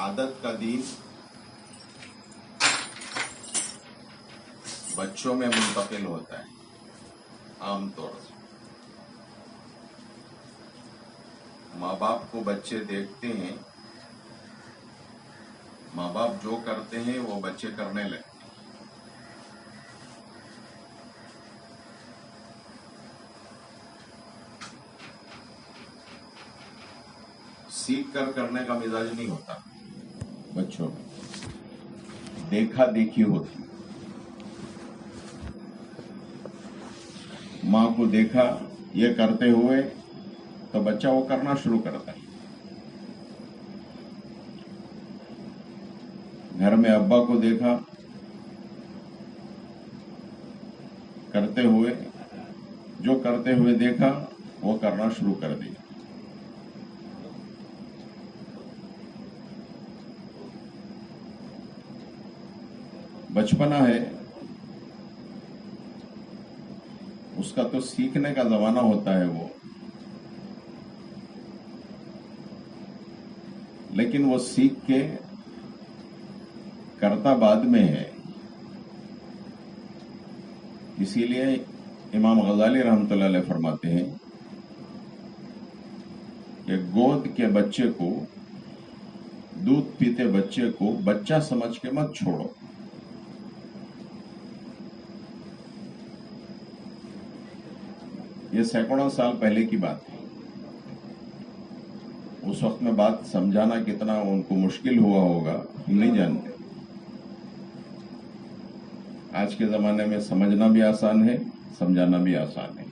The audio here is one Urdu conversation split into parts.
عادت کا دین بچوں میں منتقل ہوتا ہے عام طور سے. ماں باپ کو بچے دیکھتے ہیں، ماں باپ جو کرتے ہیں وہ بچے کرنے لگتے ہیں. سیکھ کر کرنے کا مزاج نہیں ہوتا بچوں میں، دیکھا دیکھی ہوتی. ماں کو دیکھا یہ کرتے ہوئے تو بچہ وہ کرنا شروع کرتا ہے. گھر میں ابا کو دیکھا کرتے ہوئے، جو کرتے ہوئے دیکھا وہ کرنا شروع کر دیا. بچپنا ہے، اس کا تو سیکھنے کا زمانہ ہوتا ہے وہ، لیکن وہ سیکھ کے کرتا بعد میں ہے. اسی لیے امام غزالی رحمۃ اللہ علیہ فرماتے ہیں کہ گود کے بچے کو، دودھ پیتے بچے کو بچہ سمجھ کے مت چھوڑو. یہ سینکڑوں سال پہلے کی بات ہے. اس وقت میں بات سمجھانا کتنا ان کو مشکل ہوا ہوگا ہم نہیں جانتے. آج کے زمانے میں سمجھنا بھی آسان ہے، سمجھانا بھی آسان ہے.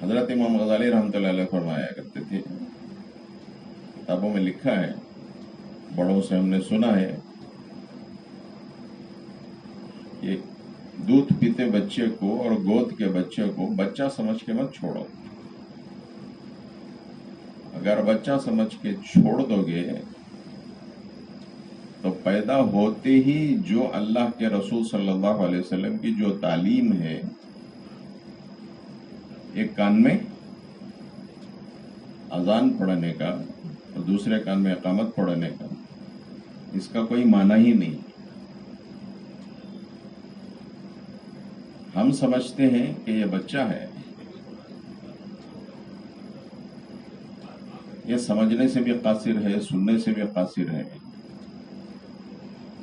حضرت امام غزالی رحمۃ اللہ علیہ فرمایا کرتے تھے، کتابوں میں لکھا ہے، بڑوں سے ہم نے سنا ہے کہ دودھ پیتے بچے کو اور گود کے بچے کو بچہ سمجھ کے مت چھوڑو. اگر بچہ سمجھ کے چھوڑ دو گے تو پیدا ہوتے ہی جو اللہ کے رسول صلی اللہ علیہ وسلم کی جو تعلیم ہے، ایک کان میں اذان پڑھنے کا اور دوسرے کان میں اقامت پڑھنے کا، اس کا کوئی معنی ہی نہیں. ہم سمجھتے ہیں کہ یہ بچہ ہے، یہ سمجھنے سے بھی قاصر ہے، سننے سے بھی قاصر ہے،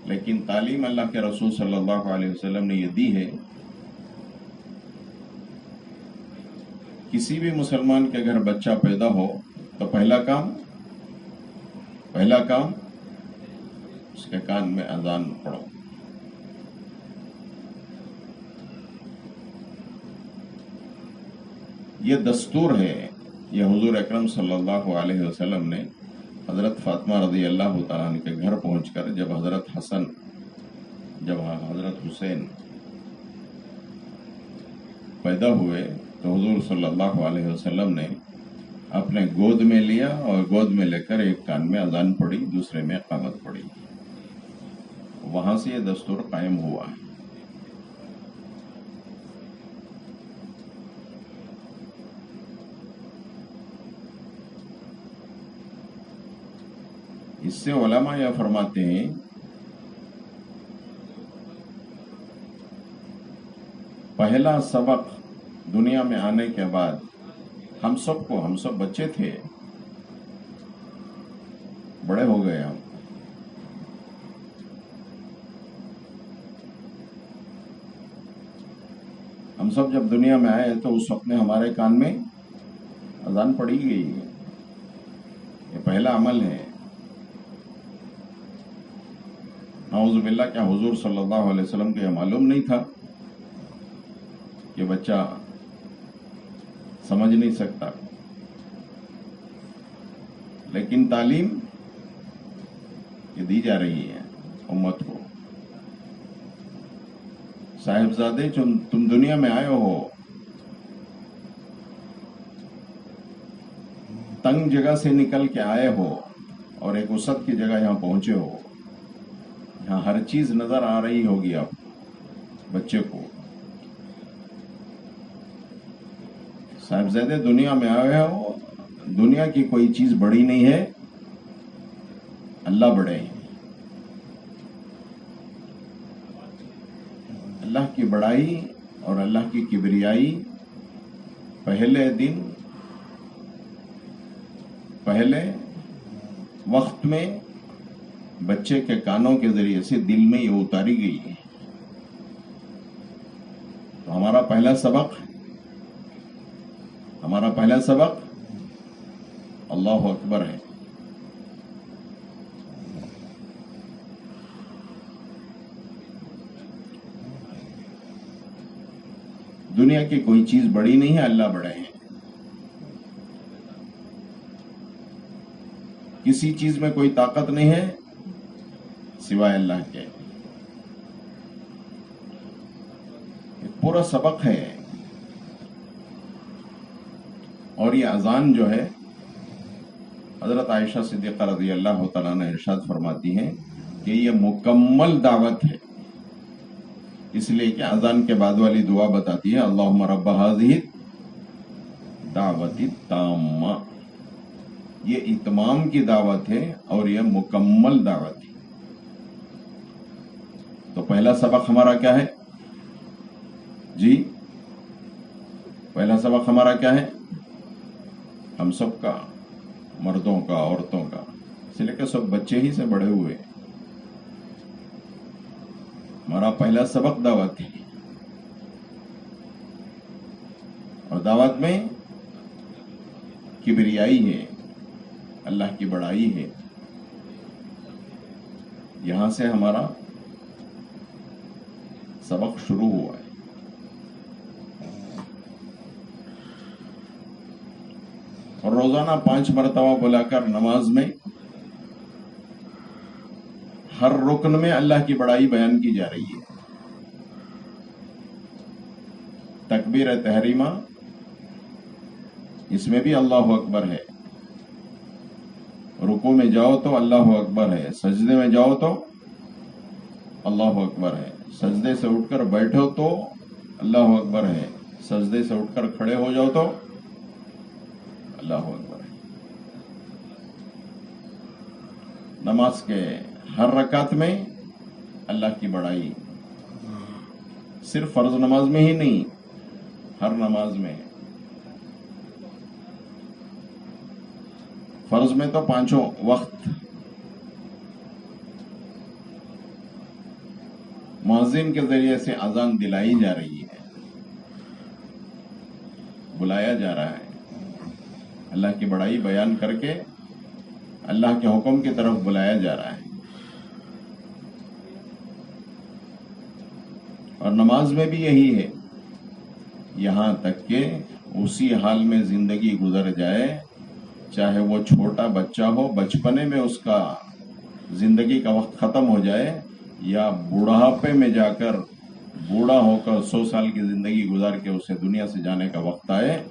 لیکن تعلیم اللہ کے رسول صلی اللہ علیہ وسلم نے یہ دی ہے. کسی بھی مسلمان کے گھر بچہ پیدا ہو تو پہلا کام اس کے کان میں اذان پڑھو. یہ دستور ہے. یہ حضور اکرم صلی اللہ علیہ وسلم نے حضرت فاطمہ رضی اللہ تعالیٰ عنہ کے گھر پہنچ کر جب حضرت حسن، جب حضرت حسین پیدا ہوئے تو حضور صلی اللہ علیہ وسلم نے اپنے گود میں لیا اور گود میں لے کر ایک کان میں اذان پڑھی، دوسرے میں اقامت پڑھی. وہاں سے یہ دستور قائم ہوا. اس سے علماء یہ فرماتے ہیں پہلا سبق دنیا میں آنے کے بعد ہم سب بچے تھے، بڑے ہو گئے. ہم سب جب دنیا میں آئے تو اس وقت میں ہمارے کان میں اذان پڑھی گئی. یہ پہلا عمل ہے. نعوذ باللہ، کیا حضور صلی اللہ علیہ وسلم کو یہ معلوم نہیں تھا کہ بچہ سمجھ نہیں سکتا؟ لیکن تعلیم یہ دی جا رہی ہے امت کو. صاحبزادے تم دنیا میں آئے ہو، تنگ جگہ سے نکل کے آئے ہو اور ایک وسعت کی جگہ یہاں پہنچے ہو. یہاں ہر چیز نظر آ رہی ہوگی آپ بچے کو. صاحبزادے دنیا میں آئے ہو، دنیا کی کوئی چیز بڑی نہیں ہے، اللہ بڑے ہیں. اللہ کی بڑائی اور اللہ کی کبریائی پہلے دن، پہلے وقت میں بچے کے کانوں کے ذریعے سے دل میں یہ اتاری گئی ہے. تو ہمارا پہلا سبق اللہ اکبر ہے. دنیا کی کوئی چیز بڑی نہیں ہے، اللہ بڑے ہیں. کسی چیز میں کوئی طاقت نہیں ہے سوائے اللہ کے. ایک پورا سبق ہے. اور یہ اذان جو ہے، حضرت عائشہ صدیقہ رضی اللہ تعالیٰ نے ارشاد فرماتی ہیں کہ یہ مکمل دعوت ہے. اس لیے کہ اذان کے بعد والی دعا بتاتی ہے اللہم رب ھذہ الدعوۃ التامہ. یہ اتمام کی دعوت ہے اور یہ مکمل دعوت ہے. تو پہلا سبق ہمارا کیا ہے جی؟ پہلا سبق ہمارا کیا ہے؟ ہم سب کا، مردوں کا، عورتوں کا، اس لیے کہ سب بچے ہی سے بڑے ہوئے. ہمارا پہلا سبق دعوت ہے. اور دعوت میں کبریائی ہے، اللہ کی بڑائی ہے. یہاں سے ہمارا سبق شروع ہوا ہے. اور روزانہ 5 مرتبہ بلا کر نماز میں ہر رکن میں اللہ کی بڑائی بیان کی جا رہی ہے. تکبیر تحریمہ، اس میں بھی اللہ اکبر ہے. رکوع میں جاؤ تو اللہ اکبر ہے، سجدے میں جاؤ تو اللہ اکبر ہے، سجدے سے اٹھ کر بیٹھو تو اللہ اکبر ہے، سجدے سے اٹھ کر کھڑے ہو جاؤ تو اللہ اکبر ہے. نماز کے ہر رکعت میں اللہ کی بڑائی، صرف فرض نماز میں ہی نہیں، ہر نماز میں. فرض میں تو 5 وقت مؤذن کے ذریعے سے اذان دلائی جا رہی ہے، بلایا جا رہا ہے. اللہ کی بڑائی بیان کر کے اللہ کے حکم کی طرف بلایا جا رہا ہے. اور نماز میں بھی یہی ہے، یہاں تک کہ اسی حال میں زندگی گزر جائے، چاہے وہ چھوٹا بچہ ہو، بچپنے میں اس کا زندگی کا وقت ختم ہو جائے، یا بڑھاپے میں جا کر بوڑھا ہو کر 100 سال کی زندگی گزار کے اسے دنیا سے جانے کا وقت آئے،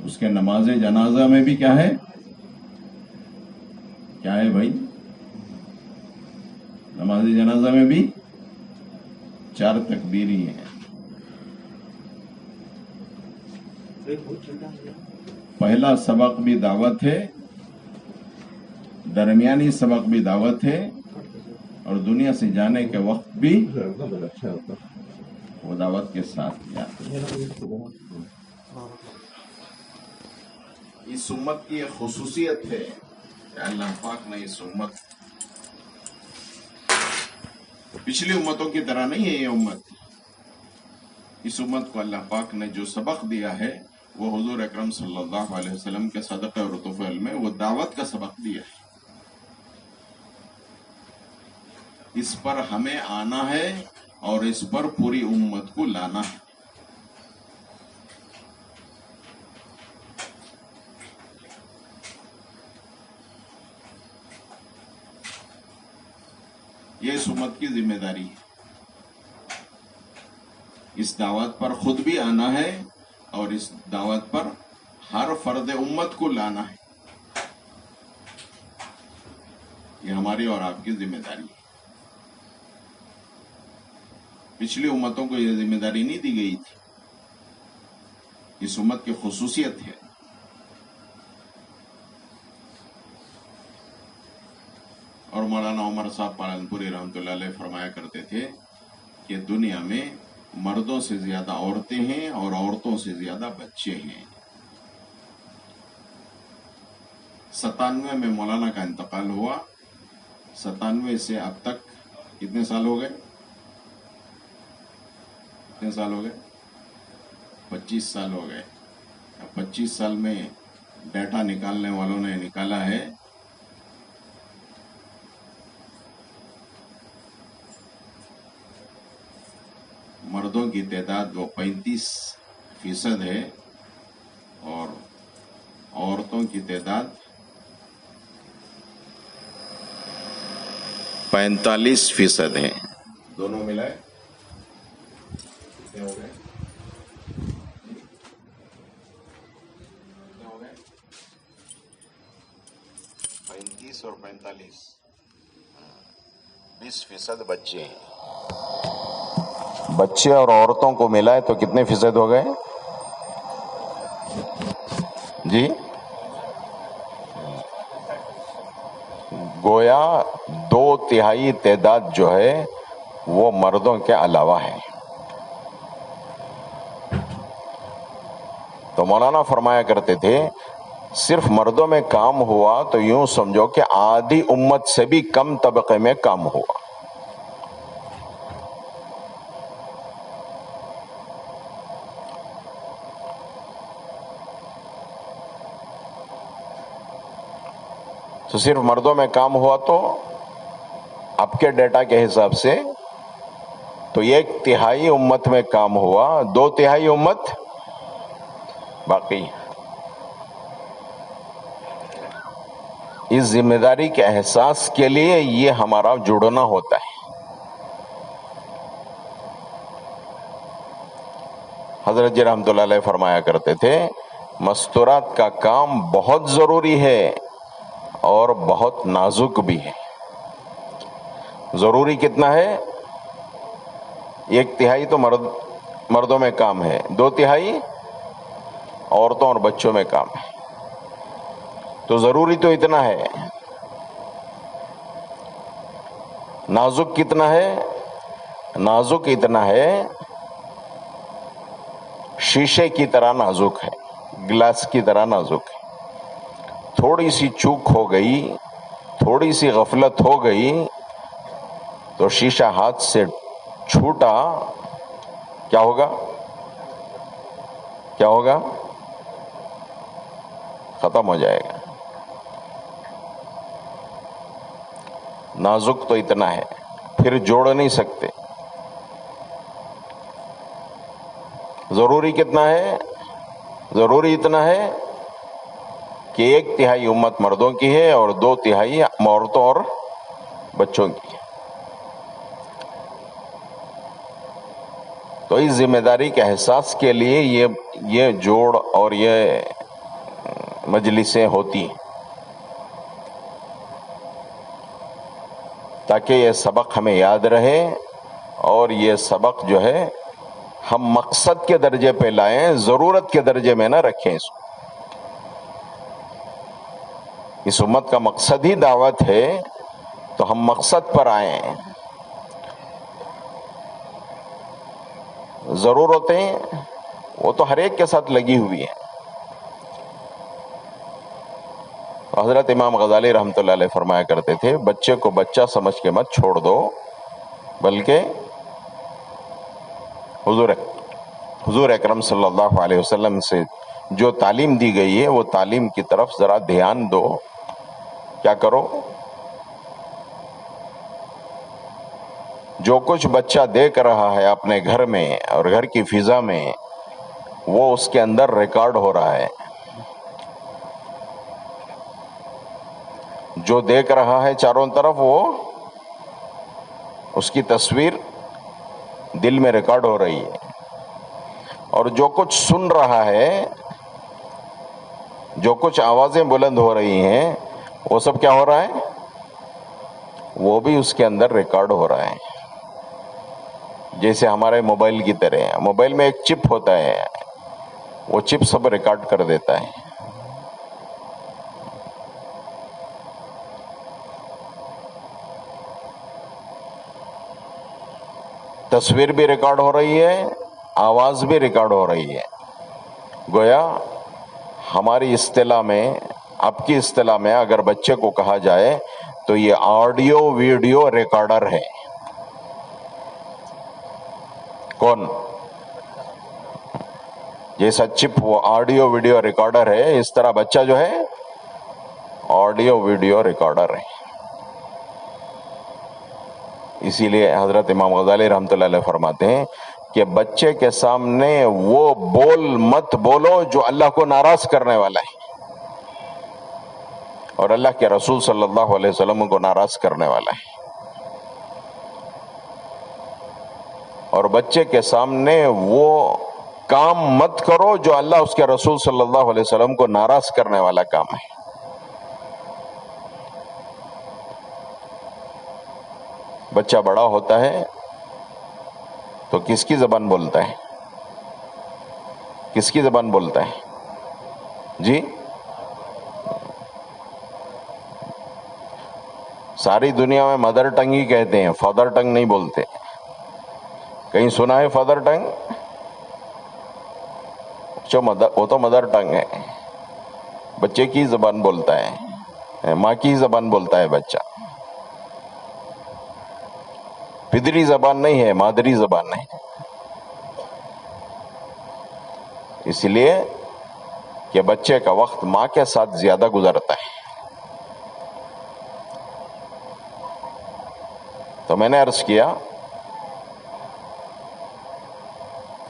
اس کے نماز جنازہ میں بھی کیا ہے بھائی؟ نماز جنازہ میں بھی 4 تکبیر ہی ہیں. پہلا سبق بھی دعوت ہے، درمیانی سبق بھی دعوت ہے، اور دنیا سے جانے کے وقت بھی وہ دعوت کے ساتھ جاتے ہیں. اس امت کی ایک خصوصیت ہے کہ اللہ پاک نے اس امت، پچھلی امتوں کی طرح نہیں ہے یہ امت، اس امت کو اللہ پاک نے جو سبق دیا ہے وہ حضور اکرم صلی اللہ علیہ وسلم کے صدقہ اور طفیل میں وہ دعوت کا سبق دیا ہے. اس پر ہمیں آنا ہے اور اس پر پوری امت کو لانا ہے. یہ اس امت کی ذمہ داری ہے. اس دعوت پر خود بھی آنا ہے اور اس دعوت پر ہر فرد امت کو لانا ہے. یہ ہماری اور آپ کی ذمہ داری ہے. پچھلی امتوں کو یہ ذمہ داری نہیں دی گئی تھی. اس امت کی خصوصیت ہے. اور مولانا عمر صاحب پالنپوری رحمۃ اللہ علیہ فرمایا کرتے تھے کہ دنیا میں مردوں سے زیادہ عورتیں ہیں اور عورتوں سے زیادہ بچے ہیں. 97 میں مولانا کا انتقال ہوا. 97 سے اب تک کتنے سال ہو گئے؟ 25 سال ہو گئے. 25 سال میں ڈیٹا نکالنے والوں نے نکالا ہے مردوں کی تعداد وہ 35% ہے اور عورتوں کی تعداد 45% ہے. دونوں ملائے کتنے ہو گئے؟ 35 اور 45 20% بچے ہیں. بچے اور عورتوں کو ملائے تو کتنے فیصد ہو گئے جی؟ گویا 2/3 تعداد جو ہے وہ مردوں کے علاوہ ہے. تو مولانا فرمایا کرتے تھے صرف مردوں میں کام ہوا تو یوں سمجھو کہ آدھی امت سے بھی کم طبقے میں کام ہوا. تو صرف مردوں میں کام ہوا تو اب کے ڈیٹا کے حساب سے تو 1/3 امت میں کام ہوا، 2/3 امت باقی. اس ذمہ داری کے احساس کے لیے یہ ہمارا جڑنا ہوتا ہے. حضرت جی رحمۃ اللہ علیہ فرمایا کرتے تھے مستورات کا کام بہت ضروری ہے اور بہت نازک بھی ہے. ضروری کتنا ہے؟ 1/3 تو مردوں میں کام ہے، 2/3 عورتوں اور بچوں میں کام ہے. تو ضروری تو اتنا ہے. نازک کتنا ہے؟ نازک اتنا ہے شیشے کی طرح نازک ہے، گلاس کی طرح نازک ہے. تھوڑی سی چوک ہو گئی، تھوڑی سی غفلت ہو گئی تو شیشہ ہاتھ سے چھوٹا کیا ہوگا؟ کیا ہوگا؟ ختم ہو جائے گا. نازک تو اتنا ہے، پھر جوڑ نہیں سکتے. ضروری کتنا ہے؟ ضروری اتنا ہے کہ 1/3 امت مردوں کی ہے اور 2/3 عورتوں اور بچوں کی ہے. تو اس ذمہ داری کے احساس کے لیے یہ جوڑ اور یہ مجلسیں ہوتی ہیں تاکہ یہ سبق ہمیں یاد رہے اور یہ سبق جو ہے ہم مقصد کے درجے پہ لائیں، ضرورت کے درجے میں نہ رکھیں. اس امت کا مقصد ہی دعوت ہے تو ہم مقصد پر آئیں. ضرورتیں وہ تو ہر ایک کے ساتھ لگی ہوئی ہیں. حضرت امام غزالی رحمۃ اللہ علیہ فرمایا کرتے تھے بچے کو بچہ سمجھ کے مت چھوڑ دو، بلکہ حضور اکرم صلی اللہ علیہ وسلم سے جو تعلیم دی گئی ہے وہ تعلیم کی طرف ذرا دھیان دو. کیا کرو؟ جو کچھ بچہ دیکھ رہا ہے اپنے گھر میں اور گھر کی فضا میں وہ اس کے اندر ریکارڈ ہو رہا ہے. جو دیکھ رہا ہے چاروں طرف وہ اس کی تصویر دل میں ریکارڈ ہو رہی ہے. اور جو کچھ سن رہا ہے، جو کچھ آوازیں بلند ہو رہی ہیں وہ سب کیا ہو رہا ہے؟ وہ بھی اس کے اندر ریکارڈ ہو رہا ہے. جیسے ہمارے موبائل کی طرح، موبائل میں ایک چپ ہوتا ہے، وہ چپ سب ریکارڈ کر دیتا ہے. تصویر بھی ریکارڈ ہو رہی ہے، آواز بھی ریکارڈ ہو رہی ہے. گویا ہماری اصطلاح میں، اب کی اصطلاح میں اگر بچے کو کہا جائے تو یہ آڈیو ویڈیو ریکارڈر ہے. کون؟ جیسا چپ وہ آڈیو ویڈیو ریکارڈر ہے، اس طرح بچہ جو ہے آڈیو ویڈیو ریکارڈر ہے. اسی لیے حضرت امام غزالی رحمۃ اللہ علیہ فرماتے ہیں کہ بچے کے سامنے وہ بول مت بولو جو اللہ کو ناراض کرنے والا ہے اور اللہ کے رسول صلی اللہ علیہ وسلم کو ناراض کرنے والا ہے. اور بچے کے سامنے وہ کام مت کرو جو اللہ اس کے رسول صلی اللہ علیہ وسلم کو ناراض کرنے والا کام ہے. بچہ بڑا ہوتا ہے تو کس کی زبان بولتا ہے؟ کس کی زبان بولتا ہے جی؟ ساری دنیا میں مدر ٹنگ ہی کہتے ہیں، فادر ٹنگ نہیں بولتے. کہیں سنا ہے فادر ٹنگ؟ وہ تو مدر ٹنگ ہے. بچے کی زبان بولتا ہے، ماں کی زبان بولتا ہے بچہ. پدری زبان نہیں ہے، مادری زبان ہے. اس لیے کہ بچے کا وقت ماں کے ساتھ زیادہ گزرتا ہے. تو میں نے عرض کیا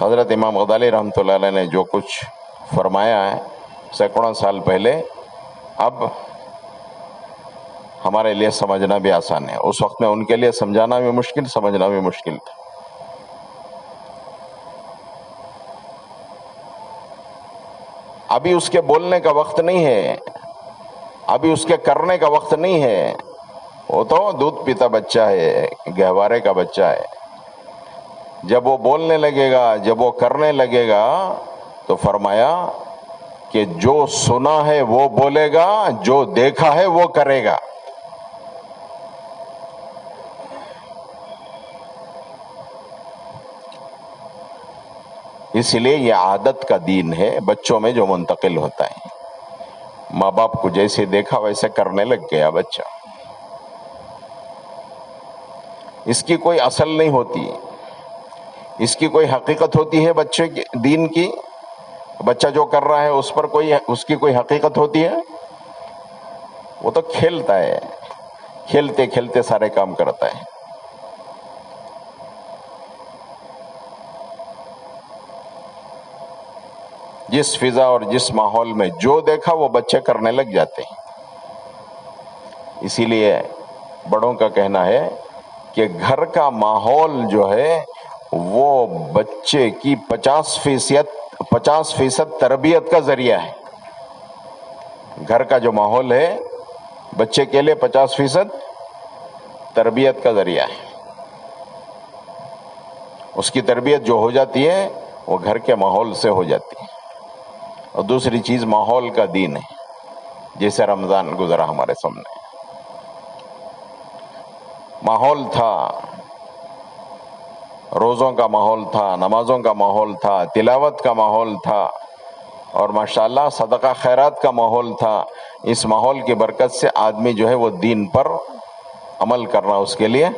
حضرت امام غزالی رحمۃ اللہ علیہ نے جو کچھ فرمایا ہے سینکڑوں سال پہلے، اب ہمارے لیے سمجھنا بھی آسان ہے. اس وقت میں ان کے لیے سمجھانا بھی مشکل، سمجھنا بھی مشکل تھا. ابھی اس کے بولنے کا وقت نہیں ہے، ابھی اس کے کرنے کا وقت نہیں ہے. وہ تو دودھ پیتا بچہ ہے، گہوارے کا بچہ ہے. جب وہ بولنے لگے گا، جب وہ کرنے لگے گا تو فرمایا کہ جو سنا ہے وہ بولے گا، جو دیکھا ہے وہ کرے گا. اس لیے یہ عادت کا دین ہے بچوں میں جو منتقل ہوتا ہے. ماں باپ کو جیسے دیکھا ویسے کرنے لگ گیا بچہ. اس کی کوئی اصل نہیں ہوتی، اس کی کوئی حقیقت ہوتی ہے بچے کی دین کی؟ بچہ جو کر رہا ہے اس پر اس کی کوئی حقیقت ہوتی ہے؟ وہ تو کھیلتا ہے، کھیلتے کھیلتے سارے کام کرتا ہے. جس فضا اور جس ماحول میں جو دیکھا وہ بچے کرنے لگ جاتے ہیں. اسی لیے بڑوں کا کہنا ہے کہ گھر کا ماحول جو ہے وہ بچے کی 50% تربیت کا ذریعہ ہے. گھر کا جو ماحول ہے بچے کے لیے 50% تربیت کا ذریعہ ہے. اس کی تربیت جو ہو جاتی ہے وہ گھر کے ماحول سے ہو جاتی ہے. اور دوسری چیز ماحول کا دین ہے. جیسے رمضان گزرا ہمارے سامنے، ماحول تھا، روزوں کا ماحول تھا، نمازوں کا ماحول تھا، تلاوت کا ماحول تھا، اور ماشاءاللہ صدقہ خیرات کا ماحول تھا. اس ماحول کی برکت سے آدمی جو ہے وہ دین پر عمل کرنا اس کے لیے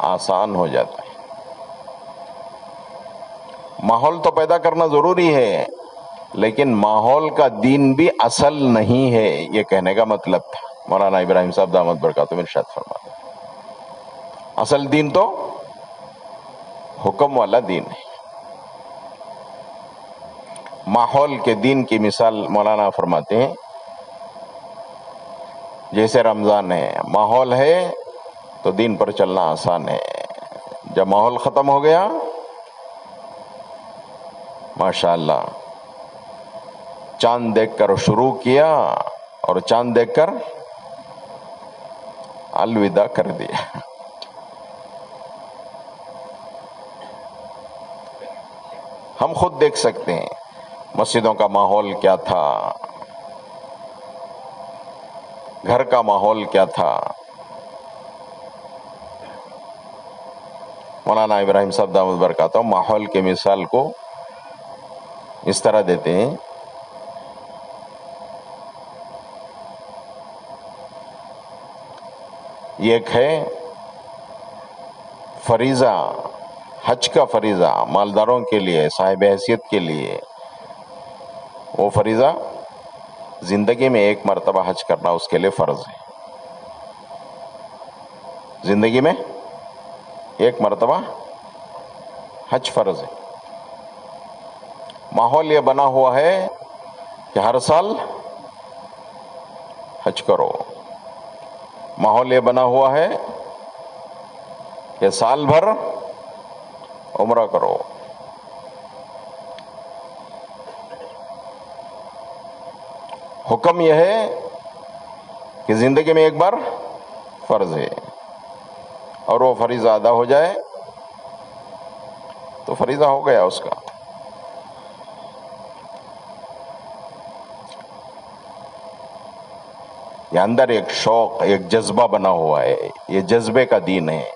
آسان ہو جاتا ہے. ماحول تو پیدا کرنا ضروری ہے، لیکن ماحول کا دین بھی اصل نہیں ہے، یہ کہنے کا مطلب تھا. مولانا ابراہیم صاحب دامت برکاتہم ارشاد فرماتے ہیں اصل دین تو حکم والا دین ہے. ماحول کے دین کی مثال مولانا فرماتے ہیں جیسے رمضان ہے، ماحول ہے تو دین پر چلنا آسان ہے. جب ماحول ختم ہو گیا ماشاءاللہ چاند دیکھ کر شروع کیا اور چاند دیکھ کر الوداع کر دیا. ہم خود دیکھ سکتے ہیں مسجدوں کا ماحول کیا تھا، گھر کا ماحول کیا تھا. مولانا ابراہیم صاحب دامت برکاتہ ماحول کے مثال کو اس طرح دیتے ہیں. یہ ایک ہے فریضہ، حج کا فریضہ مالداروں کے لیے، صاحب حیثیت کے لیے. وہ فریضہ زندگی میں ایک مرتبہ حج کرنا اس کے لیے فرض ہے. زندگی میں ایک مرتبہ حج فرض ہے. ماحول یہ بنا ہوا ہے کہ ہر سال حج کرو. ماحول یہ بنا ہوا ہے کہ سال بھر عمرہ کرو. حکم یہ ہے کہ زندگی میں ایک بار فرض ہے، اور وہ فریضہ ادا ہو جائے تو فریضہ ہو گیا اس کا. یہ اندر ایک شوق، ایک جذبہ بنا ہوا ہے. یہ جذبے کا دین ہے.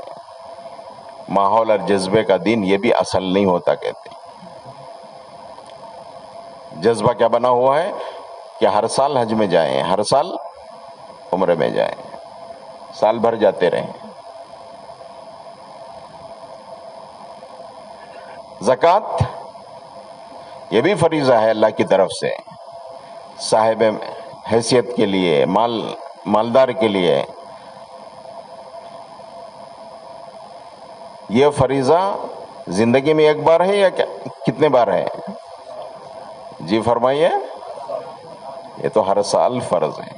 ماحول اور جذبے کا دین یہ بھی اصل نہیں ہوتا کہتے. جذبہ کیا بنا ہوا ہے کہ ہر سال حج میں جائیں، ہر سال عمرے میں جائیں، سال بھر جاتے رہیں. زکوٰۃ یہ بھی فریضہ ہے اللہ کی طرف سے صاحب حیثیت کے لیے، مالدار کے لیے. یہ فریضہ زندگی میں ایک بار ہے یا کتنے بار ہے؟ جی فرمائیے. یہ تو ہر سال فرض ہے.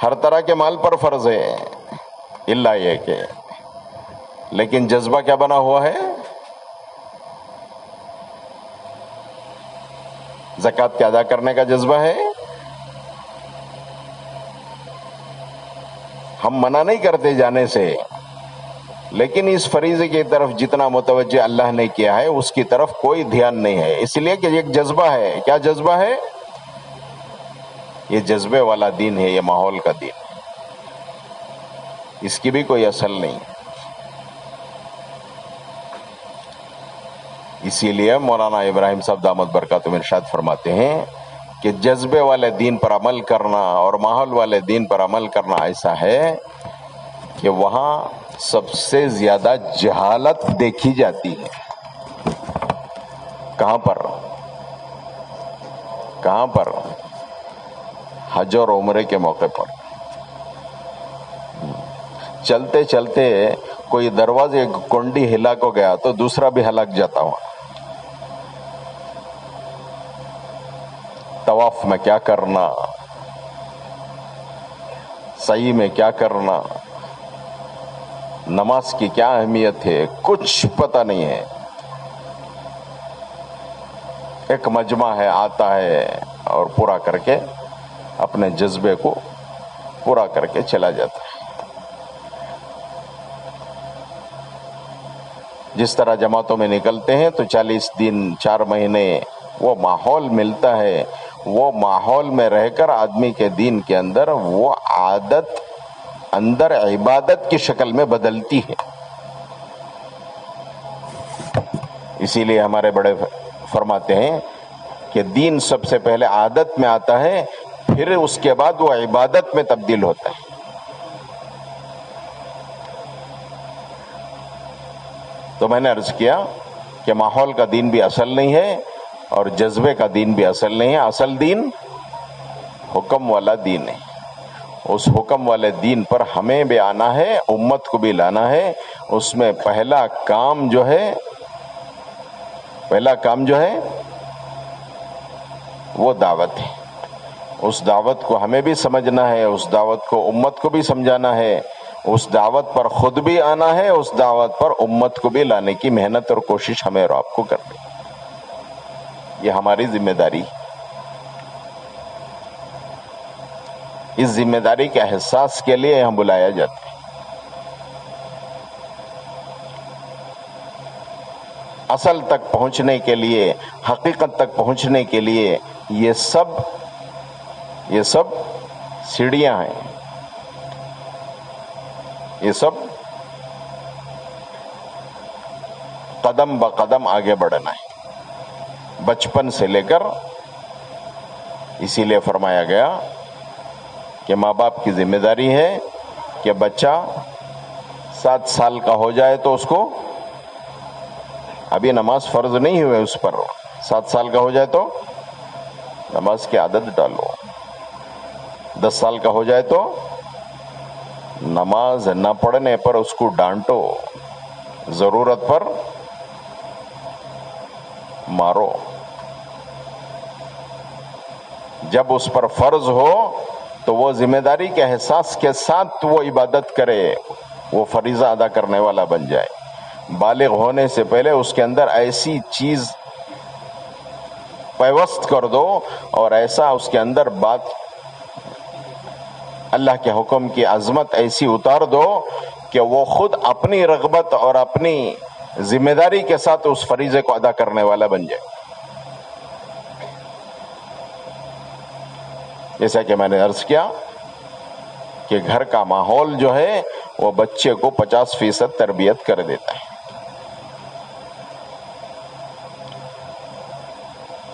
ہر طرح کے مال پر فرض ہے الا یہ کہ، لیکن جذبہ کیا بنا ہوا ہے؟ زکوٰۃ کے ادا کرنے کا جذبہ ہے. ہم منع نہیں کرتے جانے سے، لیکن اس فریضے کی طرف جتنا متوجہ اللہ نے کیا ہے اس کی طرف کوئی دھیان نہیں ہے، اس لیے کہ ایک جذبہ ہے. کیا جذبہ ہے؟ یہ جذبے والا دین ہے، یہ ماحول کا دین ہے. اس کی بھی کوئی اصل نہیں. اسی لیے مولانا ابراہیم صاحب دامت برکاتہم ارشاد فرماتے ہیں کہ جذبے والے دین پر عمل کرنا اور ماحول والے دین پر عمل کرنا ایسا ہے کہ وہاں سب سے زیادہ جہالت دیکھی جاتی ہے. کہاں پر؟ کہاں پر؟ حج اور عمرے کے موقع پر. چلتے چلتے کوئی دروازے کنڈی ہلا کو گیا تو دوسرا بھی ہلاک جاتا ہوا. طواف میں کیا کرنا، سعی میں کیا کرنا، نماز کی کیا اہمیت ہے، کچھ پتہ نہیں ہے. ایک مجمع ہے، آتا ہے اور پورا کر کے اپنے جذبے کو پورا کر کے چلا جاتا ہے. جس طرح جماعتوں میں نکلتے ہیں تو 40 دن 4 مہینے وہ ماحول ملتا ہے. وہ ماحول میں رہ کر آدمی کے دین کے اندر وہ عادت اندر عبادت کی شکل میں بدلتی ہے. اسی لیے ہمارے بڑے فرماتے ہیں کہ دین سب سے پہلے عادت میں آتا ہے، پھر اس کے بعد وہ عبادت میں تبدیل ہوتا ہے. تو میں نے عرض کیا کہ ماحول کا دین بھی اصل نہیں ہے اور جذبے کا دین بھی اصل نہیں ہے. اصل دین حکم والا دین ہے. اس حکم والے دین پر ہمیں بھی آنا ہے، امت کو بھی لانا ہے. اس میں پہلا کام جو ہے وہ دعوت ہے. اس دعوت کو ہمیں بھی سمجھنا ہے، اس دعوت کو امت کو بھی سمجھانا ہے، اس دعوت پر خود بھی آنا ہے، اس دعوت پر امت کو بھی لانے کی محنت اور کوشش ہمیں اور آپ کو کرنی. یہ ہماری ذمہ داری. اس ذمہ داری کے احساس کے لیے یہاں بلایا جاتا ہے. اصل تک پہنچنے کے لیے، حقیقت تک پہنچنے کے لیے یہ سب سیڑھیاں ہیں، یہ سب قدم بقدم آگے بڑھنا ہے، بچپن سے لے کر. اسی لیے فرمایا گیا کہ ماں باپ کی ذمہ داری ہے کہ بچہ 7 سال کا ہو جائے تو اس کو، ابھی نماز فرض نہیں ہوئے اس پر، 7 سال کا ہو جائے تو نماز کی عادت ڈالو. 10 سال کا ہو جائے تو نماز نہ پڑھنے پر اس کو ڈانٹو، ضرورت پر مارو. جب اس پر فرض ہو تو وہ ذمہ داری کے احساس کے ساتھ وہ عبادت کرے، وہ فریضہ ادا کرنے والا بن جائے. بالغ ہونے سے پہلے اس کے اندر ایسی چیز پیوست کر دو اور ایسا اس کے اندر بات، اللہ کے حکم کی عظمت ایسی اتار دو کہ وہ خود اپنی رغبت اور اپنی ذمہ داری کے ساتھ اس فریضے کو ادا کرنے والا بن جائے. جیسا کہ میں نے عرض کیا کہ گھر کا ماحول جو ہے وہ بچے کو 50% تربیت کر دیتا ہے.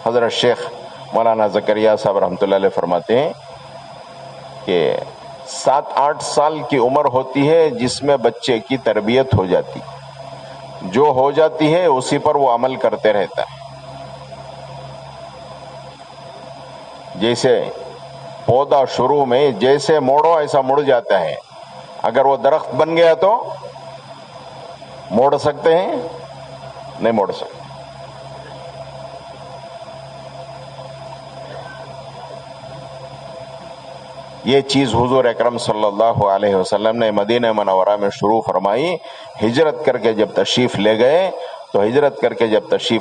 حضرت شیخ مولانا زکریا صاحب رحمۃ اللہ علیہ فرماتے ہیں کہ 7-8 سال کی عمر ہوتی ہے جس میں بچے کی تربیت ہو جاتی، جو ہو جاتی ہے اسی پر وہ عمل کرتے رہتا ہے. جیسے پودا شروع میں جیسے موڑو ایسا مڑ جاتا ہے، اگر وہ درخت بن گیا تو موڑ سکتے ہیں؟ نہیں موڑ سکتے. یہ چیز حضور اکرم صلی اللہ علیہ وسلم نے مدینہ منورہ میں شروع فرمائی. ہجرت کر کے جب تشریف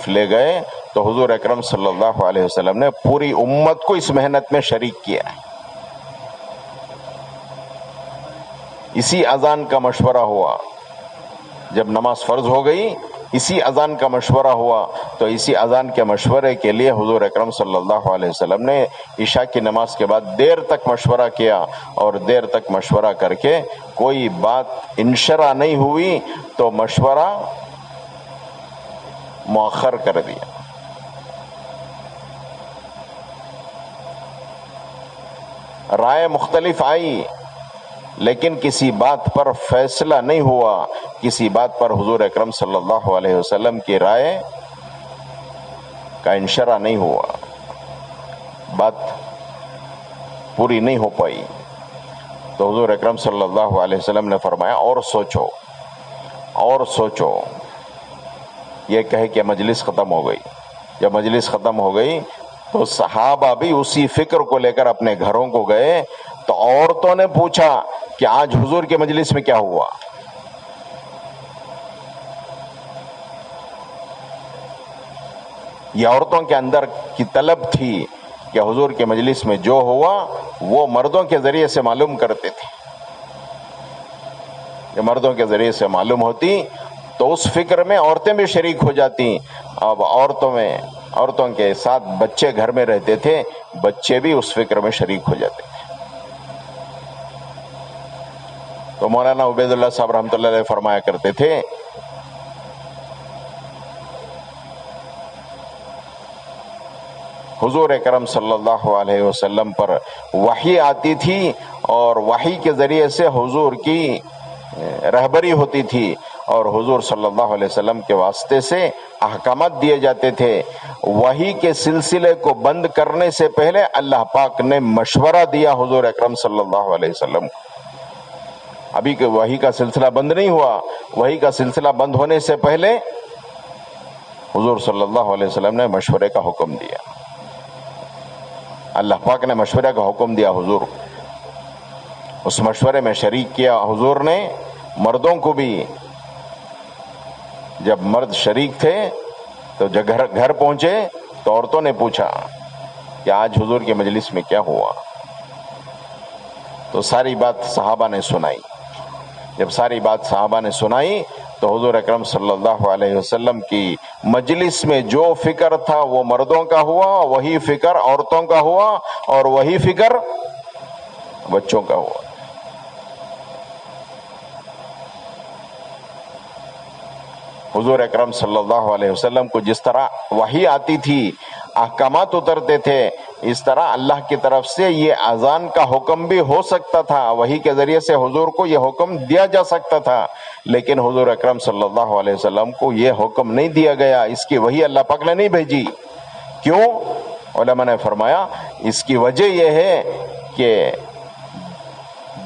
لے گئے تو حضور اکرم صلی اللہ علیہ وسلم نے پوری امت کو اس محنت میں شریک کیا. اسی اذان کا مشورہ ہوا جب نماز فرض ہو گئی، اسی اذان کا مشورہ ہوا تو اسی اذان کے مشورے کے لیے حضور اکرم صلی اللہ علیہ وسلم نے عشاء کی نماز کے بعد دیر تک مشورہ کیا، اور دیر تک مشورہ کر کے کوئی بات انشرح نہیں ہوئی تو مشورہ مؤخر کر دیا. رائے مختلف آئی لیکن کسی بات پر فیصلہ نہیں ہوا، کسی بات پر حضور اکرم صلی اللہ علیہ وسلم کی رائے کا انشرح نہیں ہوا، بات پوری نہیں ہو پائی. تو حضور اکرم صلی اللہ علیہ وسلم نے فرمایا اور سوچو. یہ کہے کہ مجلس ختم ہو گئی. جب مجلس ختم ہو گئی تو صحابہ بھی اسی فکر کو لے کر اپنے گھروں کو گئے تو عورتوں نے پوچھا کہ آج حضور کے مجلس میں کیا ہوا. یہ عورتوں کے اندر کی طلب تھی کہ حضور کے مجلس میں جو ہوا وہ مردوں کے ذریعے سے معلوم کرتے تھے. کہ مردوں کے ذریعے سے معلوم ہوتی تو اس فکر میں عورتیں بھی شریک ہو جاتی. اب عورتوں کے ساتھ بچے گھر میں رہتے تھے، بچے بھی اس فکر میں شریک ہو جاتے تھے. تو مولانا عبید اللہ صاحب رحمۃ اللہ علیہ فرمایا کرتے تھے حضور اکرم صلی اللہ علیہ وسلم پر وحی آتی تھی اور وحی کے ذریعے سے حضور کی رہبری ہوتی تھی اور حضور صلی اللہ علیہ وسلم کے واسطے سے احکامات دیے جاتے تھے. وحی کے سلسلے کو بند کرنے سے پہلے اللہ پاک نے مشورہ دیا حضور اکرم صلی اللہ علیہ وسلم کو. ابھی کہ وحی کا سلسلہ بند نہیں ہوا، وحی کا سلسلہ بند ہونے سے پہلے حضور صلی اللہ علیہ وسلم نے مشورے کا حکم دیا. اللہ پاک نے مشورے کا حکم دیا حضور، اس مشورے میں شریک کیا حضور نے مردوں کو بھی. جب مرد شریک تھے تو جب گھر پہنچے تو عورتوں نے پوچھا کہ آج حضور کے مجلس میں کیا ہوا. تو ساری بات صحابہ نے سنائی. جب ساری بات صحابہ نے سنائی تو حضور اکرم صلی اللہ علیہ وسلم کی مجلس میں جو فکر تھا وہ مردوں کا ہوا، وہی فکر عورتوں کا ہوا، اور وہی فکر بچوں کا ہوا۔ حضور اکرم صلی اللہ علیہ وسلم کو جس طرح وحی آتی تھی، احکامات اترتے تھے، اس طرح اللہ کی طرف سے یہ اذان کا حکم بھی ہو سکتا تھا، وحی کے ذریعے سے حضور کو یہ حکم دیا جا سکتا تھا، لیکن حضور اکرم صلی اللہ علیہ وسلم کو یہ حکم نہیں دیا گیا، اس کی وحی اللہ پاک نے نہیں بھیجی۔ کیوں؟ علماء نے فرمایا اس کی وجہ یہ ہے کہ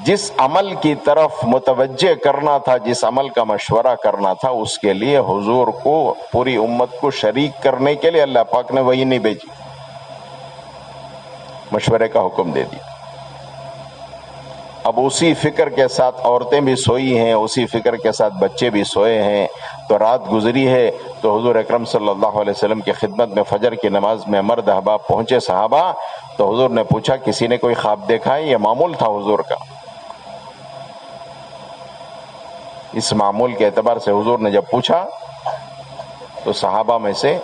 جس عمل کی طرف متوجہ کرنا تھا، جس عمل کا مشورہ کرنا تھا، اس کے لیے حضور کو پوری امت کو شریک کرنے کے لیے اللہ پاک نے وہی نہیں بھیجی، مشورے کا حکم دے دیا۔ اب اسی فکر کے ساتھ عورتیں بھی سوئی ہیں، اسی فکر کے ساتھ بچے بھی سوئے ہیں، تو رات گزری ہے تو حضور اکرم صلی اللہ علیہ وسلم کی خدمت میں فجر کی نماز میں مرد احباب پہنچے صحابہ، تو حضور نے پوچھا کسی نے کوئی خواب دیکھا ہے؟ یہ معمول تھا حضور کا۔ اس معمول کے اعتبار سے حضور نے جب پوچھا تو صحابہ میں سے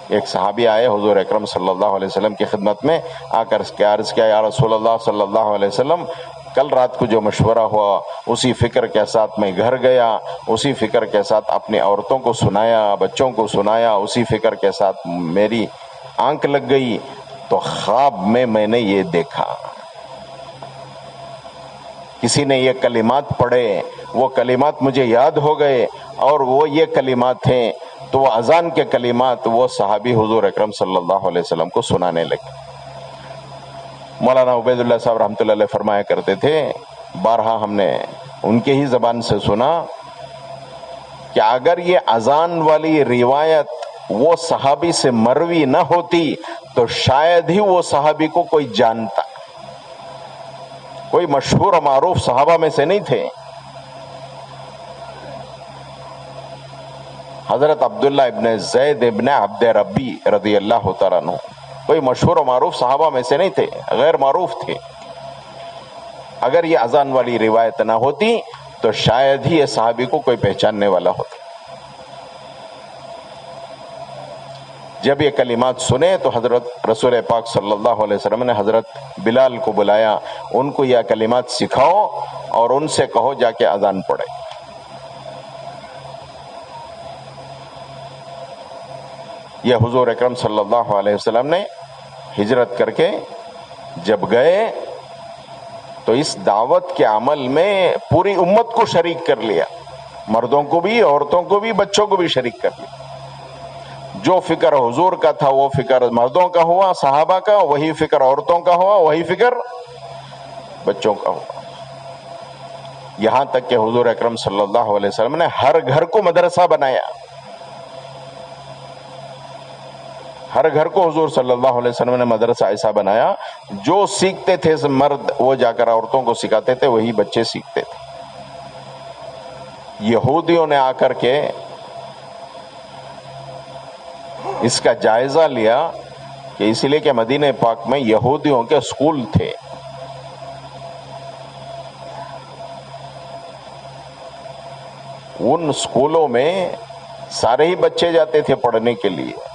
ایک صحابی آئے حضور اکرم صلی اللہ علیہ وسلم کی خدمت میں، آ کر عرض کیا یا رسول اللہ صلی اللہ علیہ وسلم، کل رات کو جو مشورہ ہوا اسی فکر کے ساتھ میں گھر گیا، اسی فکر کے ساتھ اپنی عورتوں کو سنایا، بچوں کو سنایا، اسی فکر کے ساتھ میری آنکھ لگ گئی، تو خواب میں نے یہ دیکھا، کسی نے یہ کلمات پڑھے، وہ کلمات مجھے یاد ہو گئے، اور وہ یہ کلمات ہیں، تو وہ اذان کے کلمات وہ صحابی حضور اکرم صلی اللہ علیہ وسلم کو سنانے لگے۔ مولانا عبید اللہ صاحب رحمۃ اللہ علیہ فرمایا کرتے تھے، بارہا ہم نے ان کے ہی زبان سے سنا کہ اگر یہ اذان والی روایت وہ صحابی سے مروی نہ ہوتی تو شاید ہی وہ صحابی کو کوئی جانتا، کوئی مشہور و معروف صحابہ میں سے نہیں تھے۔ حضرت عبداللہ ابن زید ابن عبد ربی رضی اللہ تعالیٰ عنہ کوئی مشہور و معروف صحابہ میں سے نہیں تھے، غیر معروف تھے۔ اگر یہ اذان والی روایت نہ ہوتی تو شاید ہی یہ صحابی کو کوئی پہچاننے والا ہوتا۔ جب یہ کلمات سنے تو حضرت رسول پاک صلی اللہ علیہ وسلم نے حضرت بلال کو بلایا، ان کو یہ کلمات سکھاؤ اور ان سے کہو جا کے اذان پڑھے۔ یہ حضور اکرم صلی اللہ علیہ وسلم نے ہجرت کر کے جب گئے تو اس دعوت کے عمل میں پوری امت کو شریک کر لیا، مردوں کو بھی، عورتوں کو بھی، بچوں کو بھی شریک کر لیا۔ جو فکر حضور کا تھا وہ فکر مردوں کا ہوا، صحابہ کا، وہی فکر عورتوں کا ہوا، وہی فکر بچوں کا ہوا، یہاں تک کہ حضور اکرم صلی اللہ علیہ وسلم نے ہر گھر کو مدرسہ بنایا۔ ہر گھر کو حضور صلی اللہ علیہ وسلم نے مدرسہ ایسا بنایا، جو سیکھتے تھے مرد وہ جا کر عورتوں کو سکھاتے تھے، وہی بچے سیکھتے تھے۔ یہودیوں نے آ کر کے اس کا جائزہ لیا کہ اس لیے کہ مدینہ پاک میں یہودیوں کے اسکول تھے، ان اسکولوں میں سارے ہی بچے جاتے تھے پڑھنے کے لیے۔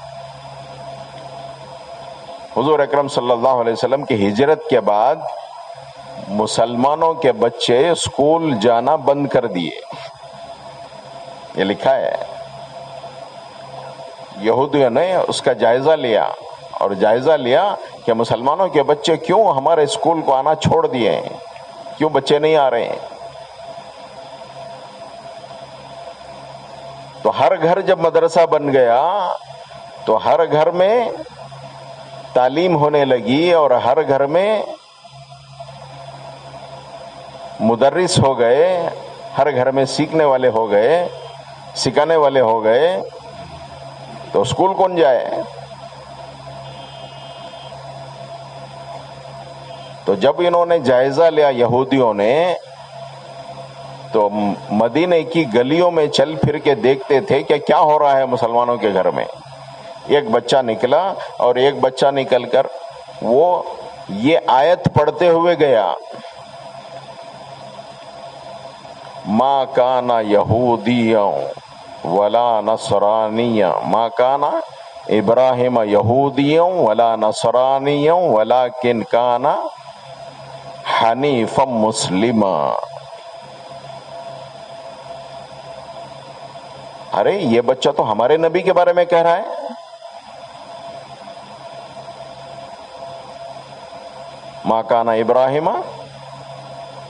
حضور اکرم صلی اللہ علیہ وسلم کی ہجرت کے بعد مسلمانوں کے بچے اسکول جانا بند کر دیے، یہ لکھا ہے۔ یہودیوں نے اس کا جائزہ لیا، اور جائزہ لیا کہ مسلمانوں کے بچے کیوں ہمارے اسکول کو آنا چھوڑ دیے ہیں، کیوں بچے نہیں آ رہے ہیں۔ تو ہر گھر جب مدرسہ بن گیا تو ہر گھر میں تعلیم ہونے لگی، اور ہر گھر میں مدرس ہو گئے، ہر گھر میں سیکھنے والے ہو گئے، سکھانے والے ہو گئے، تو اسکول کون جائے؟ تو جب انہوں نے جائزہ لیا یہودیوں نے، تو مدینے کی گلیوں میں چل پھر کے دیکھتے تھے کہ کیا ہو رہا ہے مسلمانوں کے گھر میں۔ ایک بچہ نکلا، اور ایک بچہ نکل کر وہ یہ آیت پڑھتے ہوئے گیا، ما کان یہودیا ولا نصرانیا، ما کان ابراہیم یہودیا ولا نصرانیا ولکن کان حنیفا مسلما۔ ارے یہ بچہ تو ہمارے نبی کے بارے میں کہہ رہا ہے۔ ما کان ابراہیم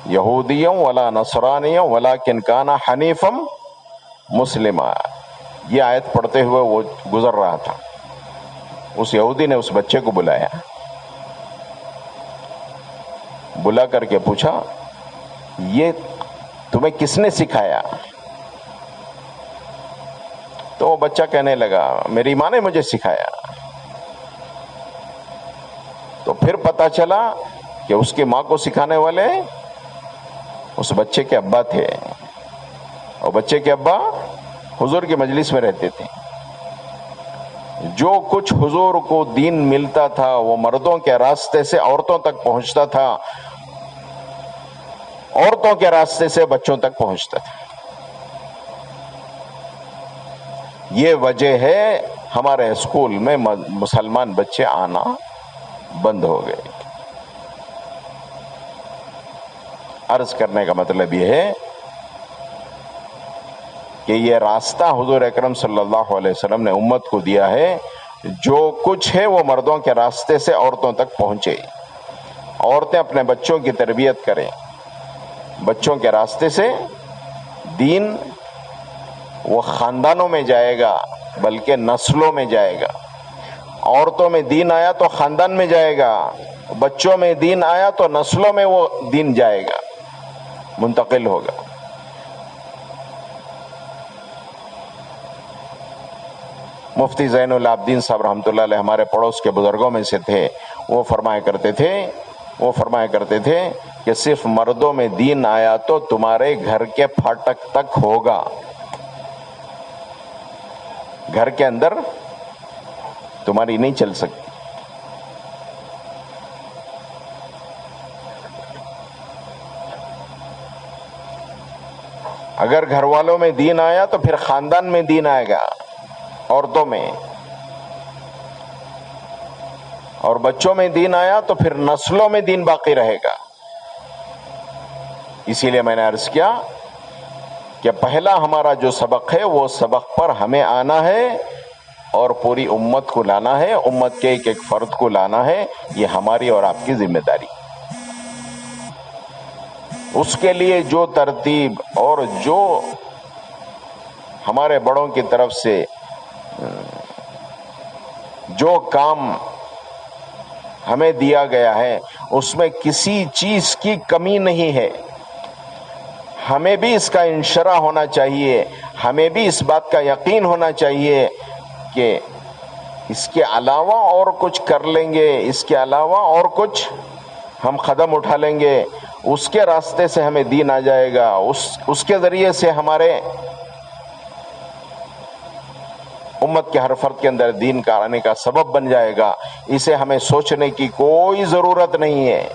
یہودیا ولا نصرانیا ولکن کان حنیفا مسلما۔ یہ آیت پڑھتے ہوئے وہ گزر رہا تھا، اس یہودی نے اس بچے کو بلایا، بلا کر کے پوچھا یہ تمہیں کس نے سکھایا؟ تو وہ بچہ کہنے لگا میری ماں نے مجھے سکھایا۔ تو پھر پتا چلا کہ اس کی ماں کو سکھانے والے اس بچے کے ابا تھے، اور بچے کے ابا حضور کی مجلس میں رہتے تھے۔ جو کچھ حضور کو دین ملتا تھا وہ مردوں کے راستے سے عورتوں تک پہنچتا تھا، عورتوں کے راستے سے بچوں تک پہنچتا تھا۔ یہ وجہ ہے ہمارے اسکول میں مسلمان بچے آنا بند ہو گئے۔ عرض کرنے کا مطلب یہ ہے کہ یہ راستہ حضور اکرم صلی اللہ علیہ وسلم نے امت کو دیا ہے، جو کچھ ہے وہ مردوں کے راستے سے عورتوں تک پہنچے۔ عورتیں اپنے بچوں کی تربیت کریں، بچوں کے راستے سے دین وہ خاندانوں میں جائے گا بلکہ نسلوں میں جائے گا۔ عورتوں میں دین آیا تو خاندان میں جائے گا، بچوں میں دین آیا تو نسلوں میں وہ دین جائے گا، منتقل ہوگا۔ مفتی زین العابدین صاحب رحمۃ اللہ علیہ ہمارے پڑوس کے بزرگوں میں سے تھے، وہ فرمایا کرتے تھے کہ صرف مردوں میں دین آیا تو تمہارے گھر کے پھاٹک تک ہوگا، گھر کے اندر تمہاری نہیں چل سکتی۔ اگر گھر والوں میں دین آیا تو پھر خاندان میں دین آئے گا، عورتوں میں، اور بچوں میں دین آیا تو پھر نسلوں میں دین باقی رہے گا۔ اسی لیے میں نے عرض کیا کہ پہلا ہمارا جو سبق ہے وہ سبق پر ہمیں آنا ہے اور پوری امت کو لانا ہے، امت کے ایک ایک فرد کو لانا ہے، یہ ہماری اور آپ کی ذمہ داری۔ اس کے لیے جو ترتیب اور جو ہمارے بڑوں کی طرف سے جو کام ہمیں دیا گیا ہے اس میں کسی چیز کی کمی نہیں ہے۔ ہمیں بھی اس کا انشراح ہونا چاہیے، ہمیں بھی اس بات کا یقین ہونا چاہیے کہ اس کے علاوہ اور کچھ کر لیں گے، اس کے علاوہ اور کچھ ہم قدم اٹھا لیں گے، اس کے راستے سے ہمیں دین آ جائے گا، اس کے ذریعے سے ہمارے امت کے ہر فرد کے اندر دین کا آنے کا سبب بن جائے گا۔ اسے ہمیں سوچنے کی کوئی ضرورت نہیں ہے۔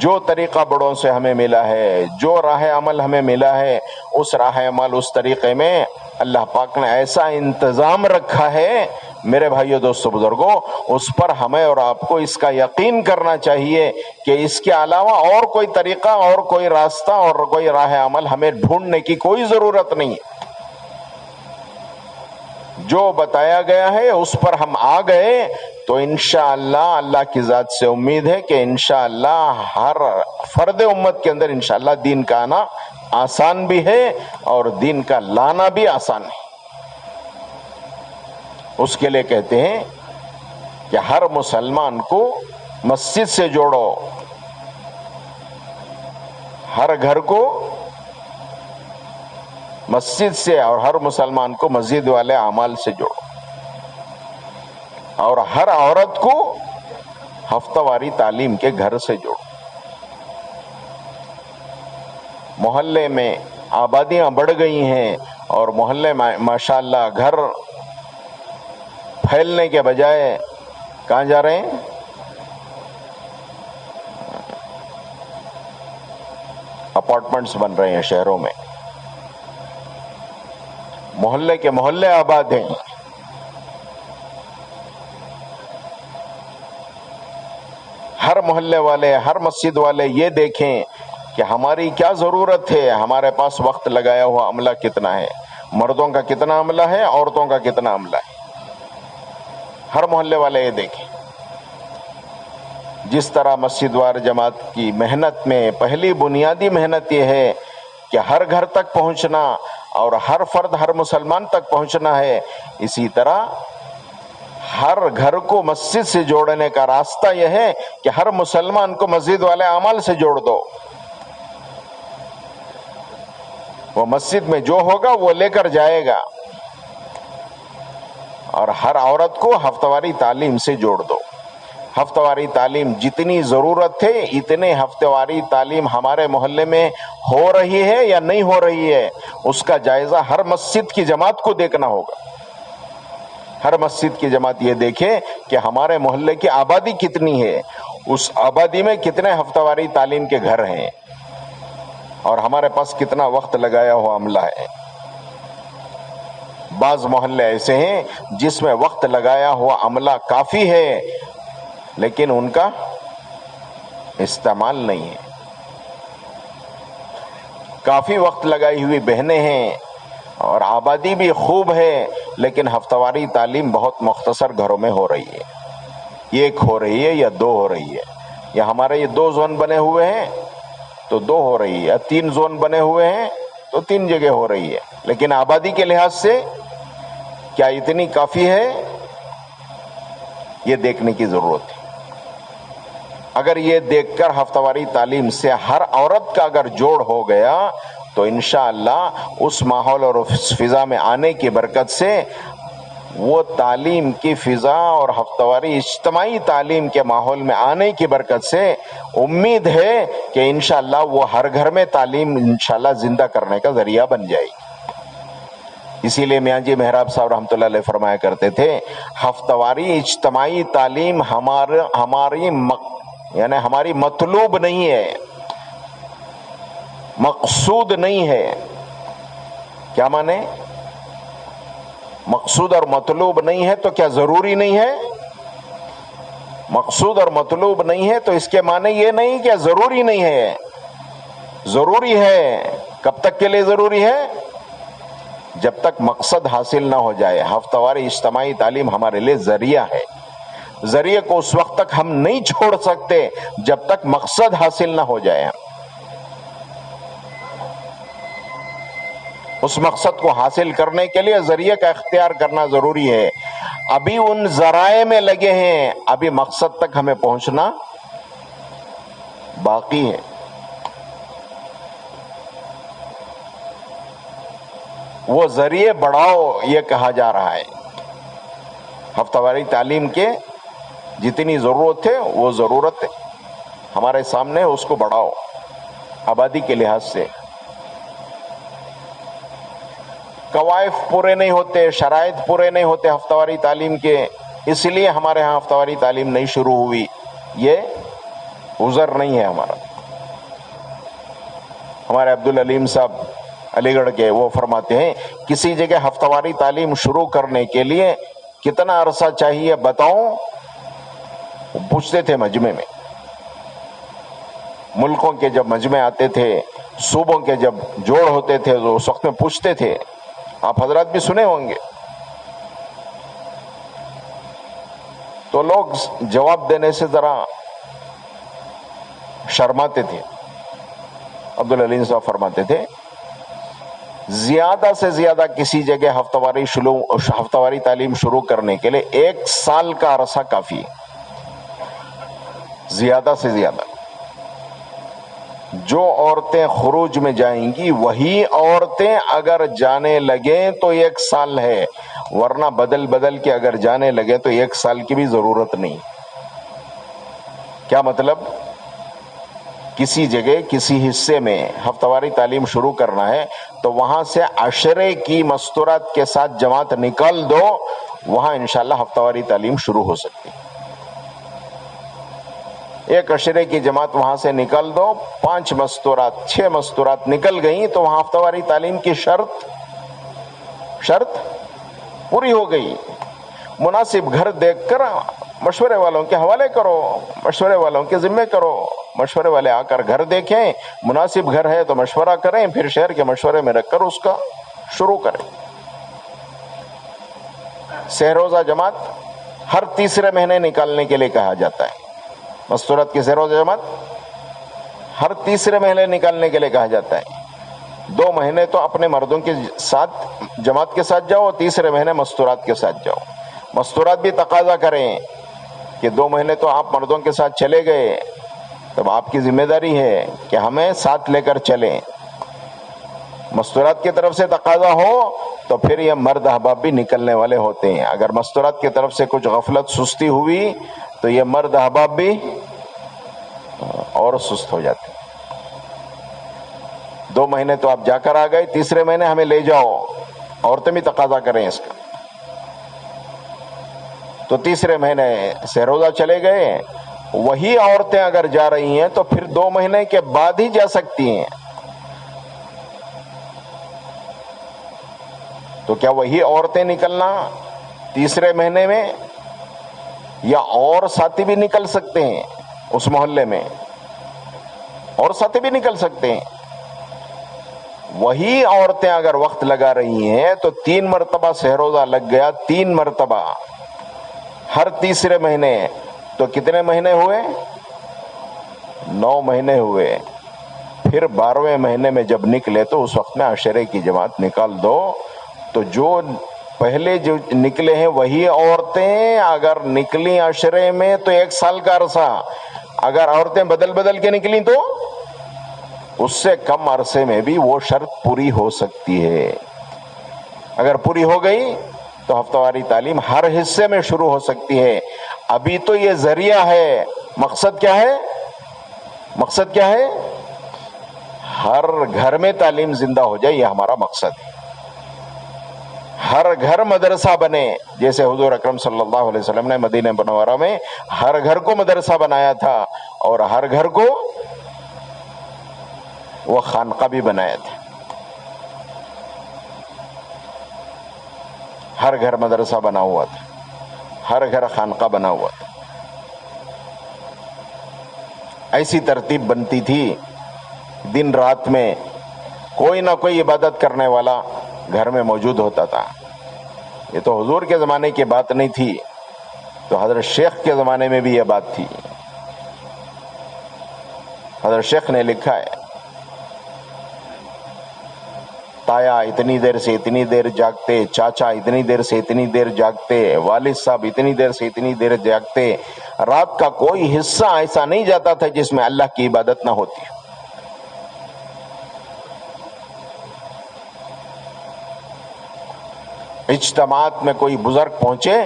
جو طریقہ بڑوں سے ہمیں ملا ہے، جو راہ عمل ہمیں ملا ہے، اس راہ عمل، اس طریقے میں اللہ پاک نے ایسا انتظام رکھا ہے میرے بھائیو دوستو بزرگوں، اس پر ہمیں اور آپ کو اس کا یقین کرنا چاہیے کہ اس کے علاوہ اور کوئی طریقہ اور کوئی راستہ اور کوئی راہ عمل ہمیں ڈھونڈنے کی کوئی ضرورت نہیں ہے۔ جو بتایا گیا ہے اس پر ہم آ گئے تو انشاءاللہ اللہ کی ذات سے امید ہے کہ انشاءاللہ ہر فرد امت کے اندر انشاءاللہ دین کا آنا آسان بھی ہے اور دین کا لانا بھی آسان ہے۔ اس کے لیے کہتے ہیں کہ ہر مسلمان کو مسجد سے جوڑو، ہر گھر کو مسجد سے اور ہر مسلمان کو مسجد والے اعمال سے جوڑو، اور ہر عورت کو ہفتہ واری تعلیم کے گھر سے جوڑو۔ محلے میں آبادیاں بڑھ گئی ہیں اور محلے میں ماشاءاللہ گھر پھیلنے کے بجائے کہاں جا رہے ہیں؟ اپارٹمنٹس بن رہے ہیں شہروں میں، محلے کے محلے آباد ہیں. ہر محلے والے، ہر مسجد والے یہ دیکھیں کہ ہماری کیا ضرورت ہے، ہمارے پاس وقت لگایا ہوا عملہ کتنا ہے، مردوں کا کتنا عملہ ہے، عورتوں کا کتنا عملہ ہے. ہر محلے والے یہ دیکھیں. جس طرح مسجد وار جماعت کی محنت میں پہلی بنیادی محنت یہ ہے کہ ہر گھر تک پہنچنا اور ہر فرد، ہر مسلمان تک پہنچنا ہے، اسی طرح ہر گھر کو مسجد سے جوڑنے کا راستہ یہ ہے کہ ہر مسلمان کو مسجد والے اعمال سے جوڑ دو. وہ مسجد میں جو ہوگا وہ لے کر جائے گا. اور ہر عورت کو ہفتہ واری تعلیم سے جوڑ دو. ہفتہ واری تعلیم جتنی ضرورت ہے اتنے ہفتہ واری تعلیم ہمارے محلے میں ہو رہی ہے یا نہیں ہو رہی ہے، اس کا جائزہ ہر مسجد کی جماعت کو دیکھنا ہوگا. ہر مسجد کی جماعت یہ دیکھے کہ ہمارے محلے کی آبادی کتنی ہے، اس آبادی میں کتنے ہفتہ واری تعلیم کے گھر ہیں اور ہمارے پاس کتنا وقت لگایا ہوا عملہ ہے. بعض محلے ایسے ہیں جس میں وقت لگایا ہوا عملہ کافی ہے لیکن ان کا استعمال نہیں ہے. کافی وقت لگائی ہوئی بہنیں ہیں اور آبادی بھی خوب ہے لیکن ہفتہ واری تعلیم بہت مختصر گھروں میں ہو رہی ہے. ایک ہو رہی ہے یا دو ہو رہی ہے، یا ہمارے یہ 2 زون بنے ہوئے ہیں تو 2 ہو رہی ہے، 3 زون بنے ہوئے ہیں تو 3 جگہ ہو رہی ہے. لیکن آبادی کے لحاظ سے کیا اتنی کافی ہے، یہ دیکھنے کی ضرورت ہے. اگر یہ دیکھ کر ہفتہ واری تعلیم سے ہر عورت کا اگر جوڑ ہو گیا تو انشاءاللہ اس ماحول اور اس فضا میں آنے کی برکت سے، وہ تعلیم کی فضا اور ہفتہ واری اجتماعی تعلیم کے ماحول میں آنے کی برکت سے امید ہے کہ انشاءاللہ وہ ہر گھر میں تعلیم انشاءاللہ زندہ کرنے کا ذریعہ بن جائے گی. اسی لیے میاں جی محراب صاحب رحمۃ اللہ علیہ فرمایا کرتے تھے، ہفتہ واری اجتماعی تعلیم ہماری مطلوب نہیں ہے، مقصود نہیں ہے. کیا مانے؟ مقصود اور مطلوب نہیں ہے تو کیا ضروری نہیں ہے؟ مقصود اور مطلوب نہیں ہے تو اس کے معنی یہ نہیں کہ ضروری نہیں ہے، ضروری ہے. کب تک کے لیے ضروری ہے؟ جب تک مقصد حاصل نہ ہو جائے. ہفتہ واری اجتماعی تعلیم ہمارے لیے ذریعہ ہے. ذریعے کو اس وقت تک ہم نہیں چھوڑ سکتے جب تک مقصد حاصل نہ ہو جائے. اس مقصد کو حاصل کرنے کے لیے ذریعے کا اختیار کرنا ضروری ہے. ابھی ان ذرائع میں لگے ہیں، ابھی مقصد تک ہمیں پہنچنا باقی ہے. وہ ذریعے بڑھاؤ یہ کہا جا رہا ہے. ہفتہ واری تعلیم کے جتنی ضرورت ہے وہ ضرورت ہمارے سامنے، اس کو بڑھاؤ آبادی کے لحاظ سے. قوائف پورے نہیں ہوتے، شرائط پورے نہیں ہوتے ہفتہ واری تعلیم کے، اس لیے ہمارے ہاں ہفتہ واری تعلیم نہیں شروع ہوئی. یہ عذر نہیں ہے ہمارا. ہمارے عبدالعلیم صاحب علی گڑھ کے، وہ فرماتے ہیں کسی جگہ ہفتہ واری تعلیم شروع کرنے کے لیے کتنا عرصہ چاہیے بتاؤں؟ پوچھتے تھے مجمع میں. ملکوں کے جب مجمع آتے تھے، صوبوں کے جب جوڑ ہوتے تھے تو اس وقت میں پوچھتے تھے. آپ حضرات بھی سنے ہوں گے. تو لوگ جواب دینے سے ذرا شرماتے تھے. عبدالعلیم صاحب فرماتے تھے زیادہ سے زیادہ کسی جگہ ہفتہ واری تعلیم شروع کرنے کے لیے 1 سال کا عرصہ کافی ہے. زیادہ سے زیادہ جو عورتیں خروج میں جائیں گی وہی عورتیں اگر جانے لگیں تو 1 سال ہے، ورنہ بدل کے اگر جانے لگے تو 1 سال کی بھی ضرورت نہیں. کیا مطلب؟ کسی جگہ کسی حصے میں ہفتہ واری تعلیم شروع کرنا ہے تو وہاں سے عشرے کی مستورات کے ساتھ جماعت نکال دو، وہاں انشاءاللہ ہفتہ واری تعلیم شروع ہو سکتی. ایک عشرے کی جماعت وہاں سے نکل دو، 5 مستورات 6 مستورات نکل گئیں تو وہاں ہفتہ واری تعلیم کی شرط پوری ہو گئی۔ مناسب گھر دیکھ کر مشورے والوں کے حوالے کرو، مشورے والوں کے ذمے کرو، مشورے والے آ کر گھر دیکھیں، مناسب گھر ہے تو مشورہ کریں، پھر شہر کے مشورے میں رکھ کر اس کا شروع کریں۔ سہ روزہ جماعت ہر تیسرے مہینے نکالنے کے لیے کہا جاتا ہے۔ مستورات کی سہ روزہ جماعت ہر تیسرے مہینے نکالنے کے لیے کہا جاتا ہے۔ 2 مہینے تو اپنے مردوں کے ساتھ جماعت کے ساتھ جاؤ، تیسرے مہینے مستورات کے ساتھ جاؤ۔ مستورات بھی تقاضا کریں کہ 2 مہینے تو آپ مردوں کے ساتھ چلے گئے، تب آپ کی ذمہ داری ہے کہ ہمیں ساتھ لے کر چلیں۔ مستورات کی طرف سے تقاضا ہو تو پھر یہ مرد احباب بھی نکلنے والے ہوتے ہیں۔ اگر مستورات کی طرف سے کچھ غفلت سستی ہوئی تو یہ مرد احباب بھی اور سست ہو جاتے ہیں۔ 2 مہینے تو آپ جا کر آ گئے، تیسرے مہینے ہمیں لے جاؤ، عورتیں بھی تقاضا کریں اس کا۔ تو تیسرے مہینے سہ روزہ چلے گئے، وہی عورتیں اگر جا رہی ہیں تو پھر 2 مہینے کے بعد ہی جا سکتی ہیں۔ تو کیا وہی عورتیں نکلنا تیسرے مہینے میں، یا اور ساتھی بھی نکل سکتے ہیں اس محلے میں؟ اور ساتھی بھی نکل سکتے ہیں۔ وہی عورتیں اگر وقت لگا رہی ہیں تو 3 مرتبہ سہ روزہ لگ گیا، 3 مرتبہ ہر تیسرے مہینے، تو کتنے مہینے ہوئے؟ 9 مہینے ہوئے۔ پھر 12ویں مہینے میں جب نکلے تو اس وقت میں عشرے کی جماعت نکال دو۔ تو جو پہلے جو نکلے ہیں وہی عورتیں اگر نکلی عشرے میں تو 1 سال کا عرصہ، اگر عورتیں بدل کے نکلیں تو اس سے کم عرصے میں بھی وہ شرط پوری ہو سکتی ہے۔ اگر پوری ہو گئی تو ہفتہ واری تعلیم ہر حصے میں شروع ہو سکتی ہے۔ ابھی تو یہ ذریعہ ہے، مقصد کیا ہے؟ مقصد کیا ہے؟ ہر گھر میں تعلیم زندہ ہو جائے، یہ ہمارا مقصد ہے۔ ہر گھر مدرسہ بنے، جیسے حضور اکرم صلی اللہ علیہ وسلم نے مدینہ منورہ میں ہر گھر کو مدرسہ بنایا تھا، اور ہر گھر کو وہ خانقاہ بھی بنایا تھا۔ ہر گھر مدرسہ بنا ہوا تھا، ہر گھر خانقاہ بنا ہوا تھا۔ ایسی ترتیب بنتی تھی، دن رات میں کوئی نہ کوئی عبادت کرنے والا گھر میں موجود ہوتا تھا۔ یہ تو حضور کے زمانے کی بات نہیں تھی، تو حضرت شیخ کے زمانے میں بھی یہ بات تھی۔ حضرت شیخ نے لکھا ہے، تایا اتنی دیر سے اتنی دیر جاگتے، چاچا اتنی دیر سے اتنی دیر جاگتے، والد صاحب اتنی دیر سے اتنی دیر جاگتے، رات کا کوئی حصہ ایسا نہیں جاتا تھا جس میں اللہ کی عبادت نہ ہوتی۔ اجتماعات میں کوئی بزرگ پہنچے،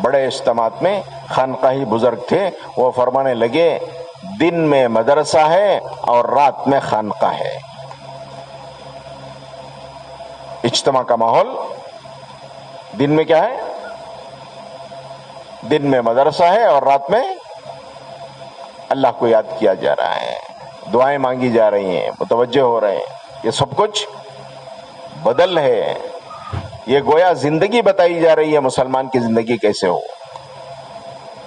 بڑے اجتماعات میں خانقاہی بزرگ تھے، وہ فرمانے لگے دن میں مدرسہ ہے اور رات میں خانقاہ ہے۔ اجتماع کا ماحول دن میں کیا ہے؟ دن میں مدرسہ ہے اور رات میں اللہ کو یاد کیا جا رہا ہے، دعائیں مانگی جا رہی ہیں، متوجہ ہو رہے ہیں۔ یہ سب کچھ بدل ہے، یہ گویا زندگی بتائی جا رہی ہے مسلمان کی زندگی کیسے ہو۔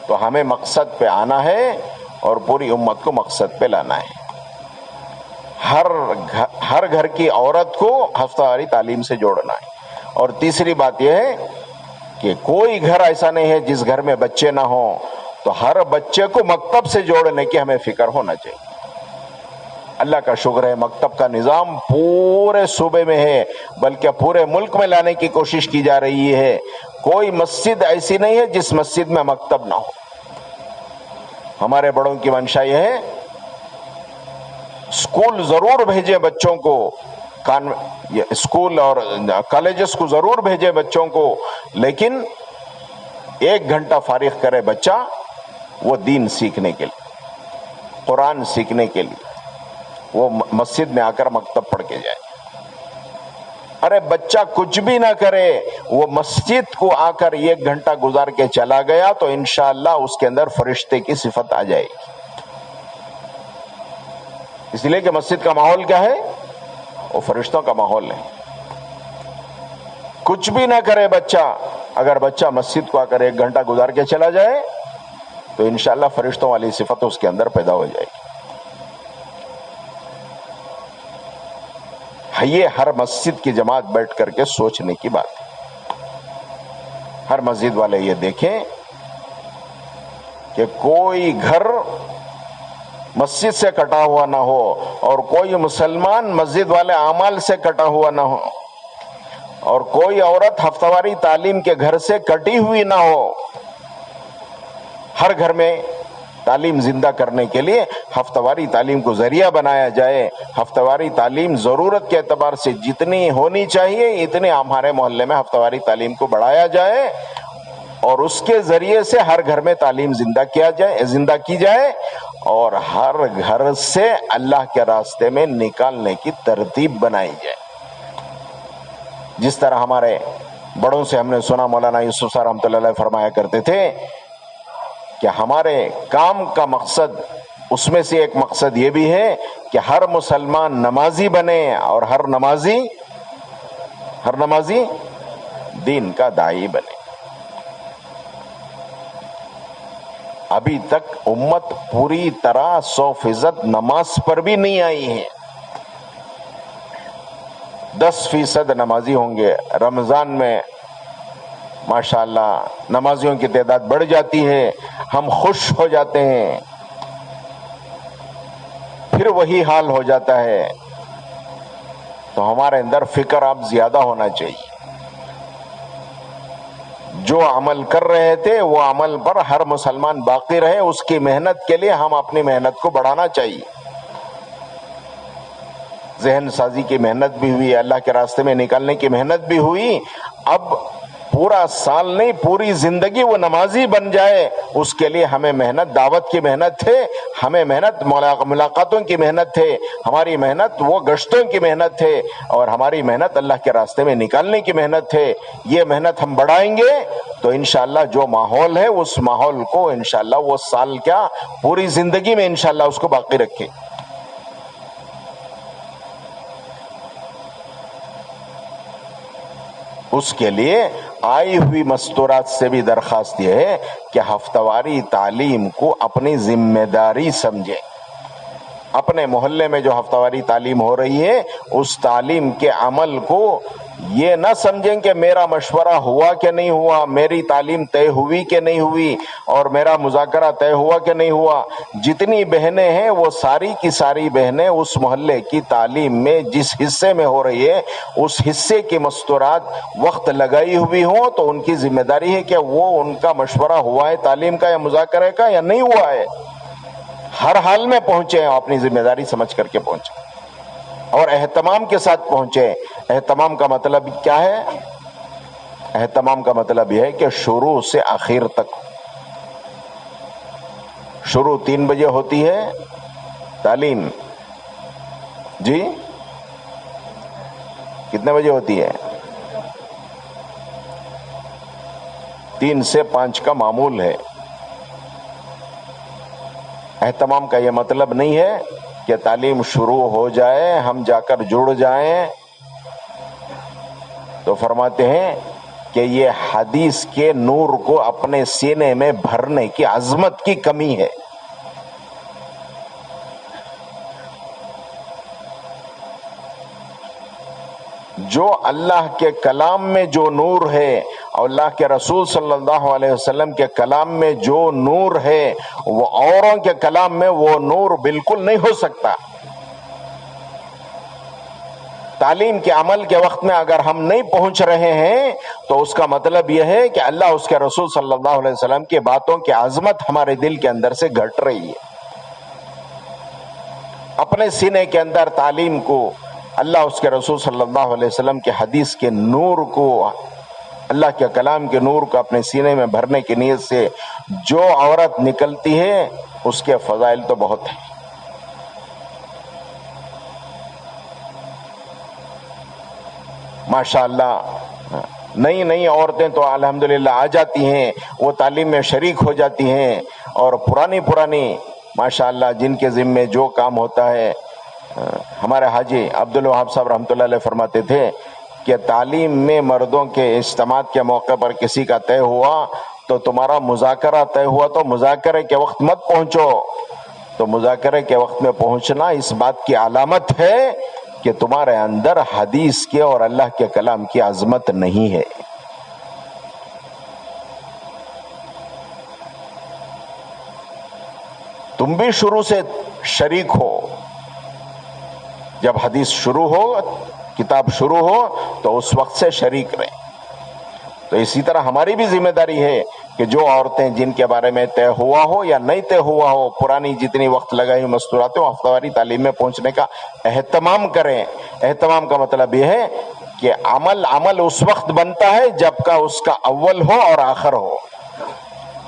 تو ہمیں مقصد پہ آنا ہے اور پوری امت کو مقصد پہ لانا ہے۔ ہر گھر کی عورت کو ہفتہ واری تعلیم سے جوڑنا ہے۔ اور تیسری بات یہ ہے کہ کوئی گھر ایسا نہیں ہے جس گھر میں بچے نہ ہوں، تو ہر بچے کو مکتب سے جوڑنے کی ہمیں فکر ہونا چاہیے۔ اللہ کا شکر ہے مکتب کا نظام پورے صوبے میں ہے، بلکہ پورے ملک میں لانے کی کوشش کی جا رہی ہے۔ کوئی مسجد ایسی نہیں ہے جس مسجد میں مکتب نہ ہو۔ ہمارے بڑوں کی منشا یہ ہے اسکول ضرور بھیجے بچوں کو، اسکول اور کالجز کو ضرور بھیجے بچوں کو، لیکن 1 گھنٹہ فارغ کرے بچہ وہ دین سیکھنے کے لیے، قرآن سیکھنے کے لیے، وہ مسجد میں آ کر مکتب پڑھ کے جائے۔ ارے بچہ کچھ بھی نہ کرے، وہ مسجد کو آ کر 1 گھنٹہ گزار کے چلا گیا تو انشاءاللہ اس کے اندر فرشتے کی صفت آ جائے گی۔ اس لیے کہ مسجد کا ماحول کیا ہے؟ وہ فرشتوں کا ماحول ہے. کچھ بھی نہ کرے بچہ، اگر بچہ مسجد کو آ کر 1 گھنٹہ گزار کے چلا جائے تو انشاءاللہ فرشتوں والی صفت اس کے اندر پیدا ہو جائے گی. یہ ہر مسجد کی جماعت بیٹھ کر کے سوچنے کی بات ہے. ہر مسجد والے یہ دیکھیں کہ کوئی گھر مسجد سے کٹا ہوا نہ ہو اور کوئی مسلمان مسجد والے اعمال سے کٹا ہوا نہ ہو اور کوئی عورت ہفتہ واری تعلیم کے گھر سے کٹی ہوئی نہ ہو. ہر گھر میں تعلیم زندہ کرنے کے لیے ہفتہ واری تعلیم کو ذریعہ بنایا جائے. ہفتہ واری تعلیم ضرورت کے اعتبار سے جتنی ہونی چاہیے اتنے ہمارے محلے میں ہفتہ واری تعلیم کو بڑھایا جائے اور اس کے ذریعے سے ہر گھر میں تعلیم زندہ کی جائے اور ہر گھر سے اللہ کے راستے میں نکالنے کی ترتیب بنائی جائے. جس طرح ہمارے بڑوں سے ہم نے سنا، مولانا یوسف صاحب رحمۃ اللہ علیہ فرمایا کرتے تھے کہ ہمارے کام کا مقصد، اس میں سے ایک مقصد یہ بھی ہے کہ ہر مسلمان نمازی بنے اور ہر نمازی دین کا داعی بنے. ابھی تک امت پوری طرح 100% نماز پر بھی نہیں آئی ہے. 10% نمازی ہوں گے. رمضان میں ماشاءاللہ نمازیوں کی تعداد بڑھ جاتی ہے، ہم خوش ہو جاتے ہیں، پھر وہی حال ہو جاتا ہے. تو ہمارے اندر فکر اب زیادہ ہونا چاہیے. جو عمل کر رہے تھے وہ عمل پر ہر مسلمان باقی رہے. اس کی محنت کے لیے ہم اپنی محنت کو بڑھانا چاہیے. ذہن سازی کی محنت بھی ہوئی، اللہ کے راستے میں نکالنے کی محنت بھی ہوئی. اب پورا سال نہیں، پوری زندگی وہ نمازی بن جائے، اس کے لیے ہمیں محنت، دعوت کی محنت ہے، ہمیں محنت ملاقاتوں کی محنت ہے، ہماری محنت وہ گشتوں کی محنت ہے اور ہماری محنت اللہ کے راستے میں نکالنے کی محنت ہے. یہ محنت ہم بڑھائیں گے تو انشاءاللہ جو ماحول ہے اس ماحول کو انشاءاللہ وہ سال کیا پوری زندگی میں انشاءاللہ اس کو باقی رکھے. اس کے لیے آئی ہوئی مستورات سے بھی درخواست یہ ہے کہ ہفتہ واری تعلیم کو اپنی ذمہ داری سمجھیں. اپنے محلے میں جو ہفتہ واری تعلیم ہو رہی ہے اس تعلیم کے عمل کو یہ نہ سمجھیں کہ میرا مشورہ ہوا کہ نہیں ہوا، میری تعلیم طے ہوئی کہ نہیں ہوئی اور میرا مذاکرہ طے ہوا کہ نہیں ہوا. جتنی بہنیں ہیں وہ ساری کی ساری بہنیں اس محلے کی تعلیم میں جس حصے میں ہو رہی ہے اس حصے کی مستورات وقت لگائی ہوئی ہوں تو ان کی ذمہ داری ہے کہ وہ ان کا مشورہ ہوا ہے تعلیم کا یا مذاکرے کا یا نہیں ہوا ہے. ہر حال میں پہنچے، اپنی ذمہ داری سمجھ کر کے پہنچے اور اہتمام کے ساتھ پہنچے. اہتمام کا مطلب کیا ہے؟ اہتمام کا مطلب یہ ہے کہ شروع سے آخر تک. شروع 3 بجے ہوتی ہے تعلیم، جی کتنے بجے ہوتی ہے؟ 3 سے 5 کا معمول ہے. اہتمام کا یہ مطلب نہیں ہے کہ تعلیم شروع ہو جائے ہم جا کر جڑ جائیں. تو فرماتے ہیں کہ یہ حدیث کے نور کو اپنے سینے میں بھرنے کی عظمت کی کمی ہے. جو اللہ کے کلام میں جو نور ہے اور اللہ کے رسول صلی اللہ علیہ وسلم کے کلام میں جو نور ہے وہ اوروں کے کلام میں وہ نور بالکل نہیں ہو سکتا. تعلیم کے عمل کے وقت میں اگر ہم نہیں پہنچ رہے ہیں تو اس کا مطلب یہ ہے کہ اللہ اس کے رسول صلی اللہ علیہ وسلم کی باتوں کی عظمت ہمارے دل کے اندر سے گھٹ رہی ہے. اپنے سینے کے اندر تعلیم کو، اللہ اس کے رسول صلی اللہ علیہ وسلم کے حدیث کے نور کو، اللہ کے کلام کے نور کو اپنے سینے میں بھرنے کی نیت سے جو عورت نکلتی ہے اس کے فضائل تو بہت ہیں. ماشاءاللہ نئی عورتیں تو الحمدللہ آ جاتی ہیں، وہ تعلیم میں شریک ہو جاتی ہیں اور پرانی ماشاءاللہ جن کے ذمے جو کام ہوتا ہے ہمارے حاجی عبدالوہاب صاحب رحمۃ اللہ علیہ فرماتے تھے کہ تعلیم میں مردوں کے اجتماع کے موقع پر کسی کا طے ہوا تو تمہارا مذاکرہ طے ہوا تو مذاکرے کے وقت مت پہنچو. تو مذاکرے کے وقت میں پہنچنا اس بات کی علامت ہے کہ تمہارے اندر حدیث کے اور اللہ کے کلام کی عظمت نہیں ہے. تم بھی شروع سے شریک ہو، جب حدیث شروع ہو، کتاب شروع ہو تو اس وقت سے شریک رہیں. تو اسی طرح ہماری بھی ذمہ داری ہے کہ جو عورتیں جن کے بارے میں طے ہوا ہو یا نہیں طے ہوا ہو، پرانی جتنی وقت لگائی مستورات ہو، ہفتہ واری تعلیم میں پہنچنے کا اہتمام کریں. اہتمام کا مطلب یہ ہے کہ عمل اس وقت بنتا ہے جب کا اس کا اول ہو اور آخر ہو.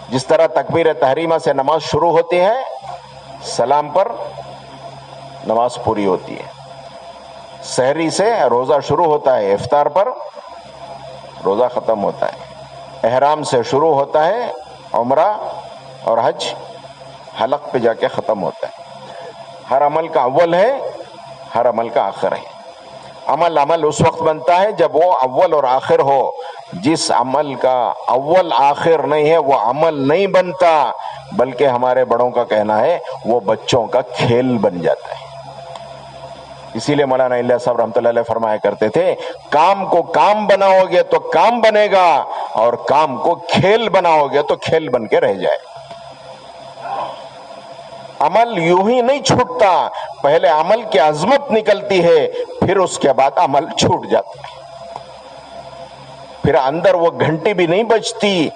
جس طرح تکبیر تحریمہ سے نماز شروع ہوتی ہے، سلام پر نماز پوری ہوتی ہے. سحری سے روزہ شروع ہوتا ہے، افطار پر روزہ ختم ہوتا ہے. احرام سے شروع ہوتا ہے عمرہ اور حج، حلق پہ جا کے ختم ہوتا ہے. ہر عمل کا اول ہے، ہر عمل کا آخر ہے. عمل اس وقت بنتا ہے جب وہ اول اور آخر ہو. جس عمل کا اول آخر نہیں ہے وہ عمل نہیں بنتا، بلکہ ہمارے بڑوں کا کہنا ہے وہ بچوں کا کھیل بن جاتا ہے. اسی لیے مولانا الیاس صاحب رحمۃ اللہ علیہ فرمایا کرتے تھے، کام کو کام بناؤ گے تو کام بنے گا، اور کام کو کھیل بناؤ گے تو کھیل بن کے رہ جائے. عمل یوں ہی نہیں چھوٹتا، پہلے عمل کی عظمت نکلتی ہے، پھر اس کے بعد عمل چھوٹ جاتا ہے. پھر اندر وہ گھنٹی بھی نہیں بجتی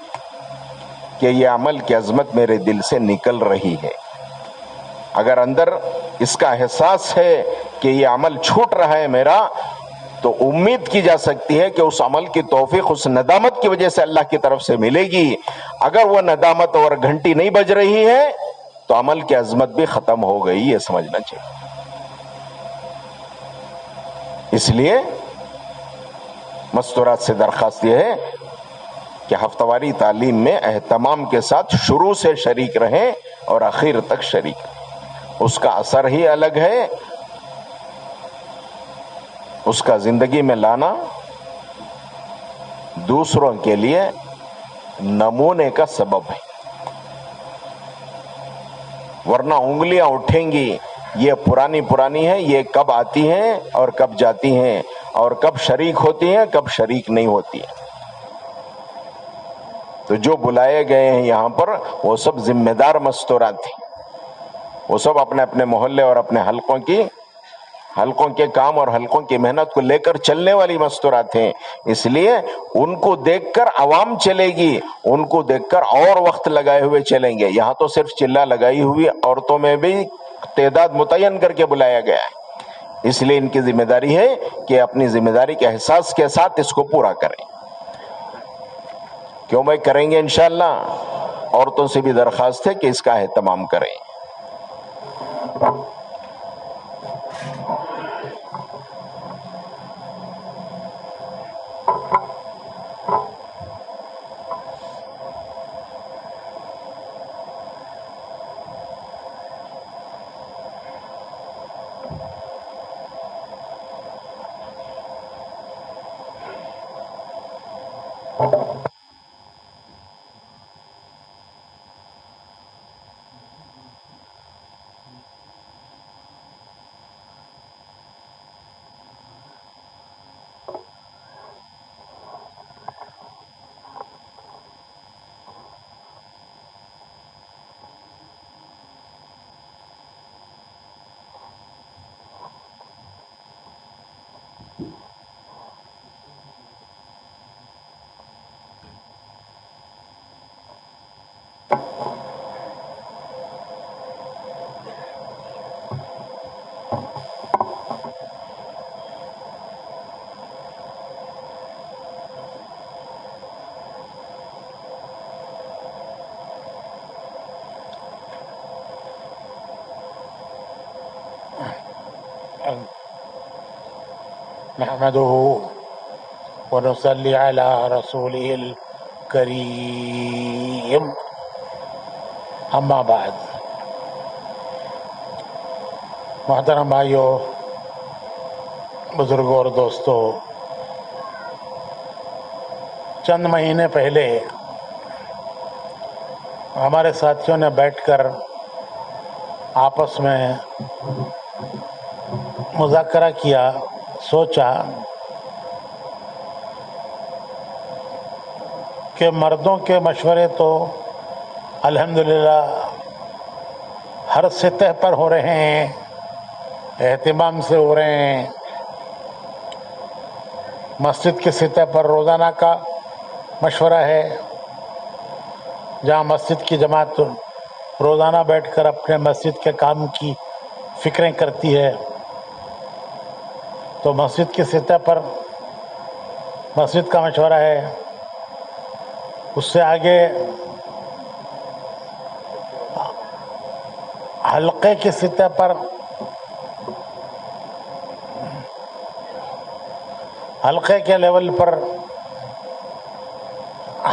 کہ یہ عمل کی عظمت میرے دل سے نکل رہی ہے. اگر اندر اس کا احساس ہے کہ یہ عمل چھوٹ رہا ہے میرا، تو امید کی جا سکتی ہے کہ اس عمل کی توفیق اس ندامت کی وجہ سے اللہ کی طرف سے ملے گی. اگر وہ ندامت اور گھنٹی نہیں بج رہی ہے تو عمل کی عظمت بھی ختم ہو گئی، یہ سمجھنا چاہیے. اس لیے مستورات سے درخواست یہ ہے کہ ہفتہ واری تعلیم میں اہتمام کے ساتھ شروع سے شریک رہیں اور آخر تک شریک رہیں. اس کا اثر ہی الگ ہے، اس کا زندگی میں لانا دوسروں کے لیے نمونے کا سبب ہے. ورنہ انگلیاں اٹھیں گی، یہ پرانی ہے، یہ کب آتی ہیں اور کب جاتی ہیں، اور کب شریک ہوتی ہیں کب شریک نہیں ہوتی ہیں. تو جو بلائے گئے ہیں یہاں پر وہ سب ذمہ دار مستورات ہیں. وہ سب اپنے اپنے محلے اور اپنے حلقوں کے کام اور حلقوں کی محنت کو لے کر چلنے والی مستورات ہیں. اس لیے ان کو دیکھ کر عوام چلے گی، ان کو دیکھ کر اور وقت لگائے ہوئے چلیں گے. یہاں تو صرف چلہ لگائی ہوئی عورتوں میں بھی تعداد متعین کر کے بلایا گیا ہے. اس لیے ان کی ذمہ داری ہے کہ اپنی ذمہ داری کے احساس کے ساتھ اس کو پورا کریں. کیوں بھائی کریں گے انشاءاللہ. عورتوں سے بھی درخواست ہے کہ اس کا اہتمام کریں. نحمده ونصلي على رسوله الكريم. أما بعد، محترم بھائیوں، بزرگوں اور دوستوں، چند مہینے پہلے ہمارے ساتھیوں نے بیٹھ کر آپس میں مذاکرہ کیا، سوچا کہ مردوں کے مشورے تو الحمدللہ ہر سطح پر ہو رہے ہیں، اہتمام سے ہو رہے ہیں۔ مسجد کی سطح پر روزانہ کا مشورہ ہے، جہاں مسجد کی جماعت روزانہ بیٹھ کر اپنے مسجد کے کام کی فکریں کرتی ہے، تو مسجد کی سطح پر مسجد کا مشورہ ہے۔ اس سے آگے حلقے کی سطح پر حلقے کے لیول پر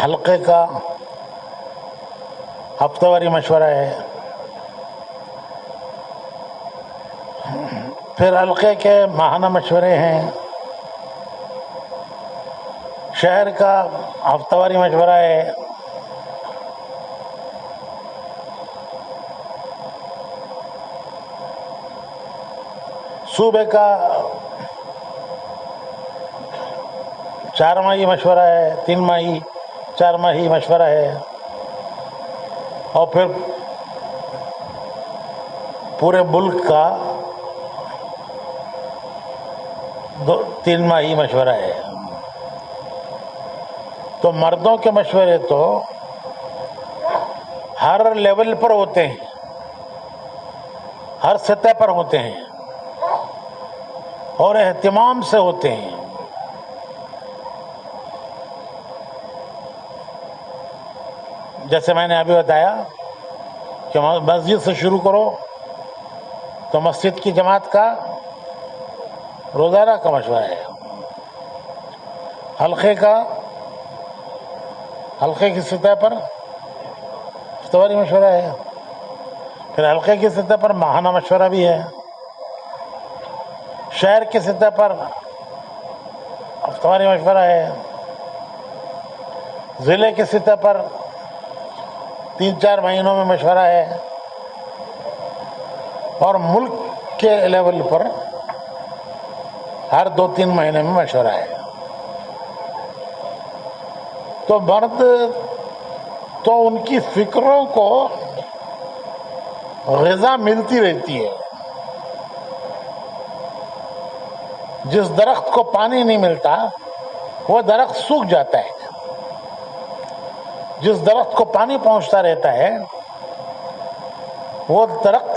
حلقے کا ہفتہ واری مشورہ ہے، پھر حلقے کے ماہانہ مشورے ہیں، شہر کا ہفتہ واری مشورہ ہے، صوبے کا 4 ماہی مشورہ ہے، 3 ماہی 4 ماہی مشورہ ہے، اور پھر پورے ملک کا 3 ماہی مشورہ ہے۔ تو مردوں کے مشورے تو ہر لیول پر ہوتے ہیں، ہر سطح پر ہوتے ہیں اور اہتمام سے ہوتے ہیں۔ جیسے میں نے ابھی بتایا کہ مسجد سے شروع کرو تو مسجد کی جماعت کا روزانہ کا مشورہ ہے، حلقے کی سطح پر ہفتہ مشورہ ہے، پھر حلقے کی سطح پر ماہانہ مشورہ بھی ہے، شہر کی سطح پر ہفتہ واری مشورہ ہے، ضلع کی سطح پر 3-4 مہینوں میں مشورہ ہے، اور ملک کے لیول پر ہر 2-3 مہینے میں مشورہ ہے۔ تو مرد تو ان کی فکروں کو غذا ملتی رہتی ہے۔ جس درخت کو پانی نہیں ملتا وہ درخت سوکھ جاتا ہے، جس درخت کو پانی پہنچتا رہتا ہے وہ درخت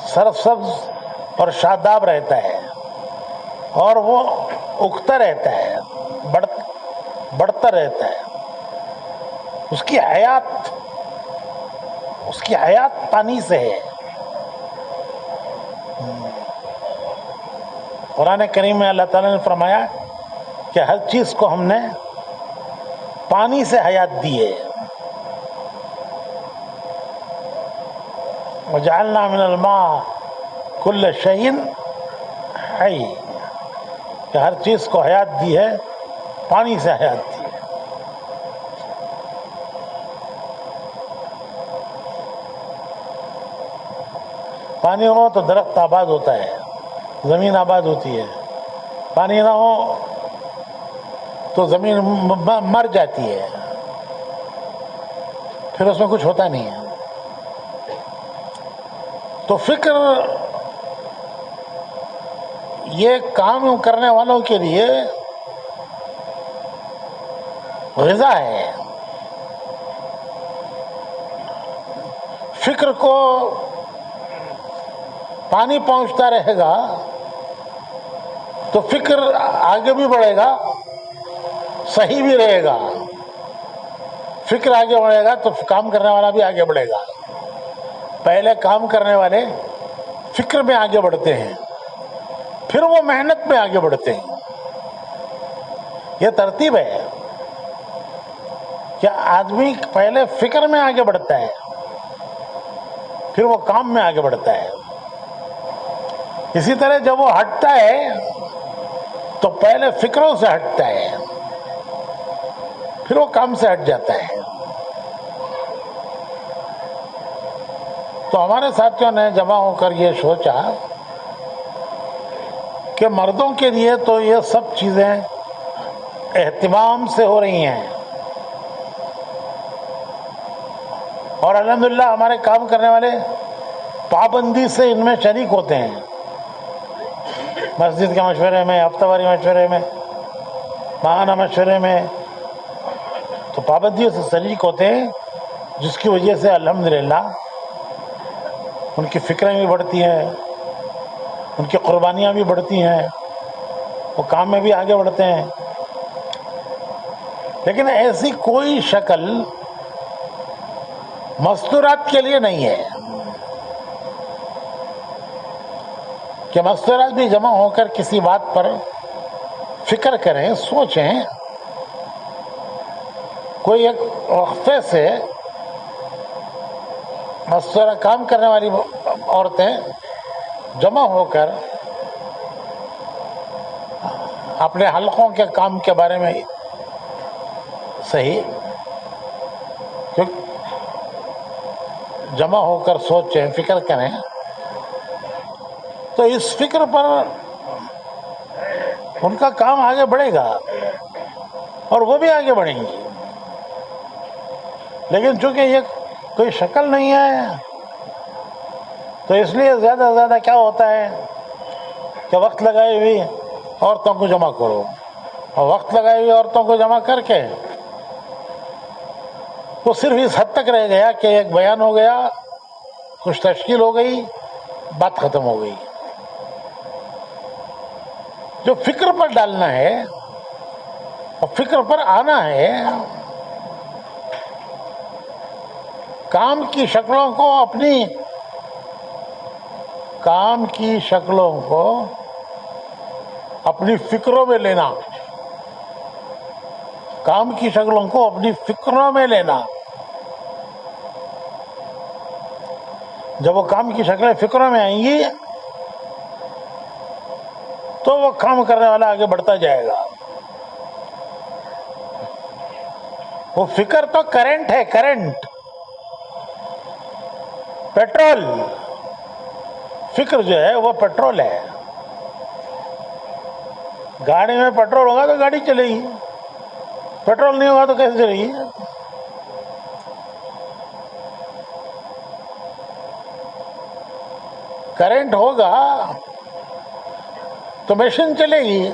سرسبز اور شاداب رہتا ہے، اور وہ اگتا رہتا ہے، بڑھتا رہتا ہے۔ اس کی حیات پانی سے ہے۔ قرآن کریم میں اللہ تعالیٰ نے فرمایا کہ ہر چیز کو ہم نے پانی سے حیات دی ہے۔ وَجَعَلْنَا مِنَ الْمَاءِ كُلَّ شَيْءٍ حَيٍّ، کہ ہر چیز کو حیات دی ہے، پانی سے حیات دی ہے۔ پانی ہو تو درخت آباد ہوتا ہے، زمین آباد ہوتی ہے، پانی نہ ہو تو زمین مر جاتی ہے، پھر اس میں کچھ ہوتا نہیں ہے۔ تو فکر یہ کام کرنے والوں کے لیے غذا ہے۔ فکر کو پانی پہنچتا رہے گا تو فکر آگے بھی بڑھے گا، صحیح بھی رہے گا۔ فکر آگے بڑھے گا تو کام کرنے والا بھی آگے بڑھے گا۔ پہلے کام کرنے والے فکر میں آگے بڑھتے ہیں، پھر وہ محنت میں آگے بڑھتے ہیں۔ یہ ترتیب ہے کہ آدمی پہلے فکر میں آگے بڑھتا ہے، پھر وہ کام میں آگے بڑھتا ہے۔ اسی طرح جب وہ ہٹتا ہے تو پہلے فکروں سے ہٹتا ہے، پھر وہ کام سے ہٹ جاتا ہے. تو ہمارے ساتھیوں نے جمع ہو کر یہ سوچا کہ مردوں کے لیے تو یہ سب چیزیں اہتمام سے ہو رہی ہیں، اور الحمدللہ ہمارے کام کرنے والے پابندی سے ان میں شریک ہوتے ہیں. مسجد کے مشورے میں، ہفتہ واری مشورے میں، ماہانہ مشورے میں تو پابندیوں سے شریک ہوتے ہیں، جس کی وجہ سے الحمدللہ ان کی فکریں بھی بڑھتی ہیں، ان کی قربانیاں بھی بڑھتی ہیں، وہ کام میں بھی آگے بڑھتے ہیں. لیکن ایسی کوئی شکل مستورات کے لیے نہیں ہے کہ مستورات بھی جمع ہو کر کسی بات پر فکر کریں، سوچیں. کوئی ایک وقفے سے مستورہ کام کرنے والی عورتیں جمع ہو کر اپنے حلقوں کے کام کے بارے میں صحیح جمع ہو کر سوچیں، فکر کریں، تو اس فکر پر ان کا کام آگے بڑھے گا اور وہ بھی آگے بڑھیں گی. لیکن چونکہ یہ کوئی شکل نہیں ہے تو اس لیے زیادہ سے زیادہ کیا ہوتا ہے کہ وقت لگائی ہوئی عورتوں کو جمع کرو، اور وقت لگائی ہوئی عورتوں کو جمع کر کے وہ صرف اس حد تک رہ گیا کہ ایک بیان ہو گیا، کچھ تشکیل ہو گئی، بات ختم ہو گئی. جو فکر پر ڈالنا ہے اور فکر پر آنا ہے، کام کی شکلوں کو اپنی فکروں میں لینا، کام کی شکلوں کو اپنی فکروں میں لینا. جب وہ کام کی شکلیں فکروں میں آئیں گی تو وہ کام کرنے والا آگے بڑھتا جائے گا. وہ فکر تو کرنٹ ہے، کرنٹ، پیٹرول. فکر جو ہے وہ پیٹرول ہے. گاڑی میں پیٹرول ہوگا تو گاڑی چلے گی، پیٹرول نہیں ہوگا تو کیسے چلے گی؟ کرنٹ ہوگا تو مشین چلے گی،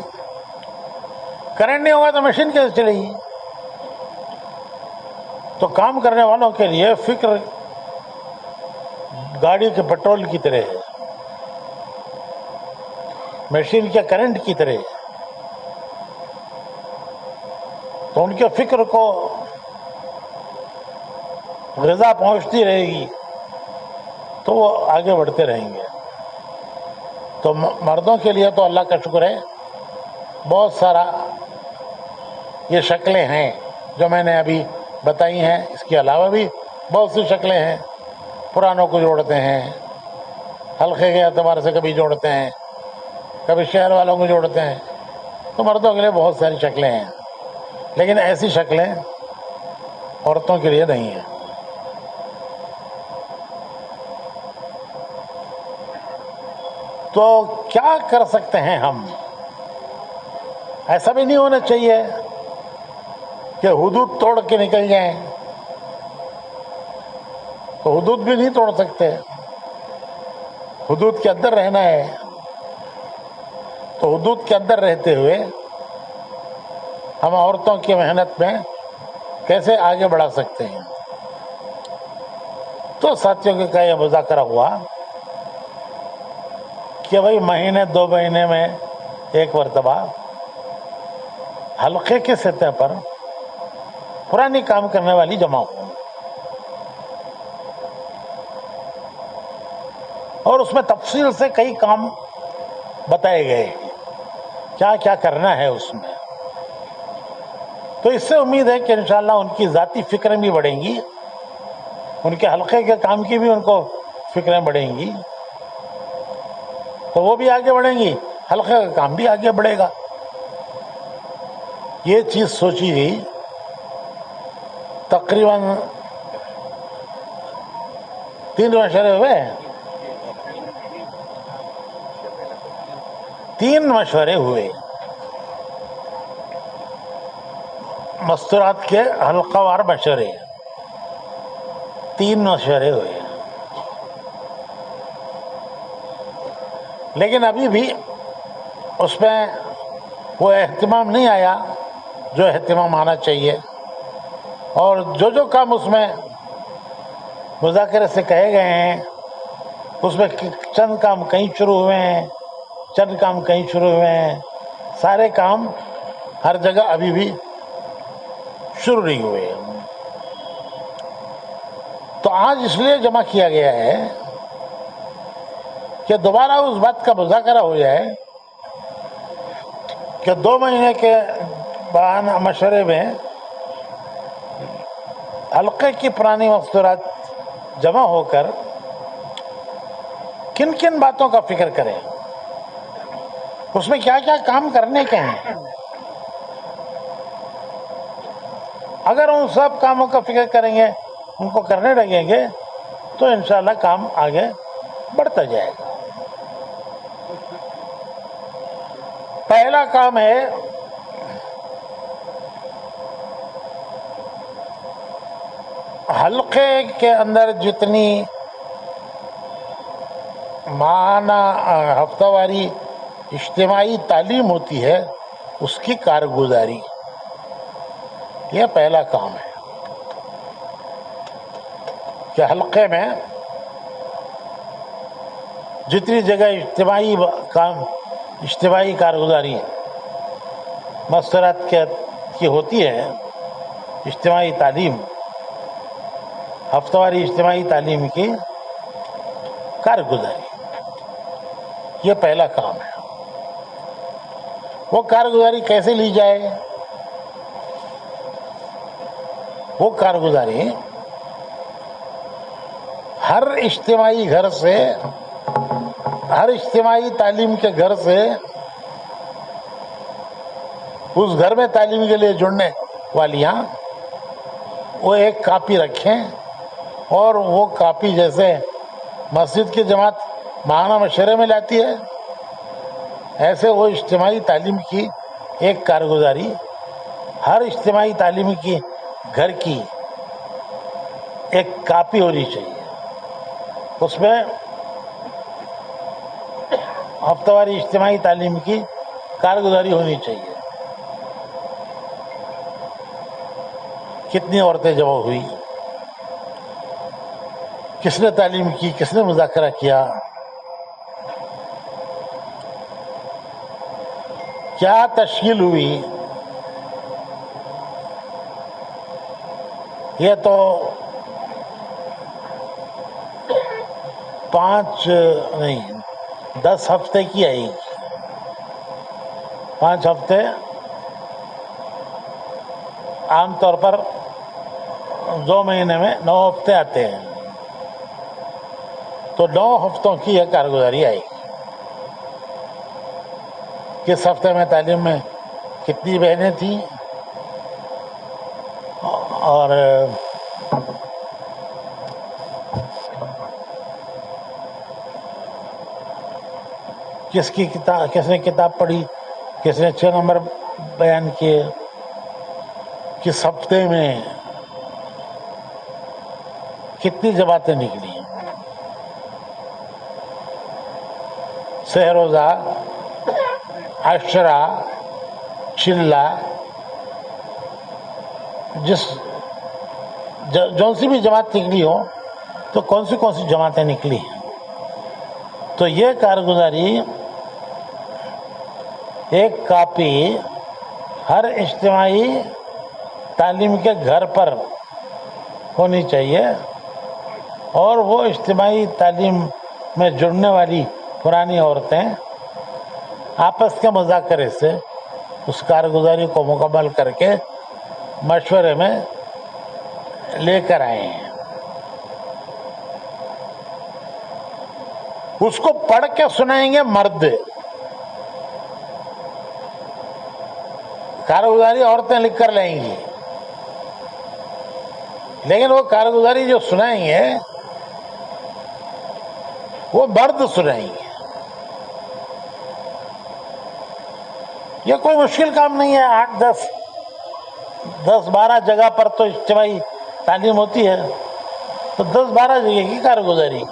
کرنٹ نہیں ہوگا تو مشین کیسے چلے گی؟ تو کام کرنے والوں کے لیے فکر گاڑی کے پیٹرول کی طرح ہے، مشین کے کرنٹ کی طرح ہے. تو ان کے فکر کو غذا پہنچتی رہے گی تو وہ آگے بڑھتے رہیں گے. تو مردوں کے لیے تو اللہ کا شکر ہے بہت سارا یہ شکلیں ہیں جو میں نے ابھی بتائی ہیں. اس کے علاوہ بھی بہت سی شکلیں ہیں. پرانوں کو جوڑتے ہیں، حلقے کے اعتبار سے کبھی جوڑتے ہیں، کبھی شہر والوں کو جوڑتے ہیں. تو مردوں کے لیے بہت ساری شکلیں ہیں، لیکن ایسی شکلیں عورتوں کے لیے نہیں ہیں. تو کیا کر سکتے ہیں ہم؟ ایسا بھی نہیں ہونا چاہیے کہ حدود توڑ کے نکل جائیں. تو حدود بھی نہیں توڑ سکتے، حدود کے اندر رہنا ہے. تو حدود کے اندر رہتے ہوئے ہم عورتوں کی محنت میں کیسے آگے بڑھا سکتے ہیں؟ تو ساتھیوں کے کا یہ مذاکرہ ہوا کہ بھائی مہینے 2 مہینے میں ایک مرتبہ حلقے کے سطح پر پرانی کام کرنے والی جمع ہو، اور اس میں تفصیل سے کئی کام بتائے گئے، کیا کیا کرنا ہے اس میں. تو اس سے امید ہے کہ انشاءاللہ ان کی ذاتی فکریں بھی بڑھیں گی، ان کے حلقے کے کام کی بھی ان کو فکریں بڑھیں گی، تو وہ بھی آگے بڑھیں گی، حلقے کا کام بھی آگے بڑھے گا. یہ چیز سوچی گئی. تقریباً 3 مشورے ہوئے. 3 مشورے ہوئے مستورات کے حلقہ وار مشورے. 3 مشورے ہوئے، لیکن ابھی بھی اس میں وہ اہتمام نہیں آیا جو اہتمام آنا چاہیے. اور جو کام اس میں مذاکرے سے کہے گئے ہیں اس میں چند کام کہیں شروع ہوئے ہیں، چند کام کہیں شروع ہوئے ہیں، سارے کام ہر جگہ ابھی بھی شروع نہیں ہوئے. تو آج اس لیے جمع کیا گیا ہے کہ دوبارہ اس بات کا مذاکرہ ہو جائے کہ 2 مہینے کے بعد مشورے میں حلقے کی پرانی مستورات جمع ہو کر کن کن باتوں کا فکر کریں، اس میں کیا کیا کام کرنے کے ہیں. اگر ان سب کاموں کا فکر کریں گے، ان کو کرنے لگیں گے تو انشاءاللہ کام آگے بڑھتا جائے گا. پہلا کام ہے حلقے کے اندر جتنی ماہانہ ہفتہ واری اجتماعی تعلیم ہوتی ہے اس کی کارگزاری. یہ پہلا کام ہے کہ حلقے میں جتنی جگہ اجتماعی کارگزاری مستورات کی ہوتی ہے، اجتماعی تعلیم، ہفتہ واری اجتماعی تعلیم کی کارگزاری، یہ پہلا کام ہے. وہ کارگزاری کیسے لی جائے؟ وہ کارگزاری ہر اجتماعی گھر سے، ہر اجتماعی تعلیم کے گھر سے اس گھر میں تعلیم کے لیے جڑنے والیاں وہ ایک کاپی رکھیں، اور وہ کاپی جیسے مسجد کی جماعت ماہانہ مشورے میں لاتی ہے، ایسے وہ اجتماعی تعلیم کی ایک کارگزاری ہر اجتماعی تعلیم کی گھر کی ایک کاپی ہونی چاہیے. اس میں ہفتہ واری اجتماعی تعلیم کی کارگزاری ہونی چاہیے. کتنی عورتیں جمع ہوئی، کس نے تعلیم کی، کس نے مذاکرہ کیا، کیا تشکیل ہوئی. یہ تو 10 ہفتے کی آئے گی. 5 ہفتے عام طور پر 2 مہینے میں 9 ہفتے آتے ہیں، تو 9 ہفتوں کی یہ کارگزاری آئے گی. کس ہفتے میں تعلیم میں کتنی بہنیں تھیں، اور کس نے کتاب پڑھی، کس نے 6 نمبر بیان کیے، کس ہفتے میں کتنی جماعتیں نکلی، سہ روزہ، عشرہ، چلہ، جون سی بھی جماعت نکلی ہو تو کون سی جماعتیں نکلی. تو یہ کارگزاری ایک کاپی ہر اجتماعی تعلیم کے گھر پر ہونی چاہیے، اور وہ اجتماعی تعلیم میں جڑنے والی پرانی عورتیں آپس کے مذاکرے سے اس کارگزاری کو مکمل کر کے مشورے میں لے کر آئے ہیں. اس کو پڑھ کے سنائیں گے مرد، کارگزاری عورتیں لکھ کر لائیں گی، لیکن وہ کارگزاری جو سنائیں گے وہ مرد سنائیں گے۔ یہ کوئی مشکل کام نہیں ہے، 10-12 جگہ پر تو اجتماعی تعلیم ہوتی ہے، تو 10-12 جگہ کی کارگزاری،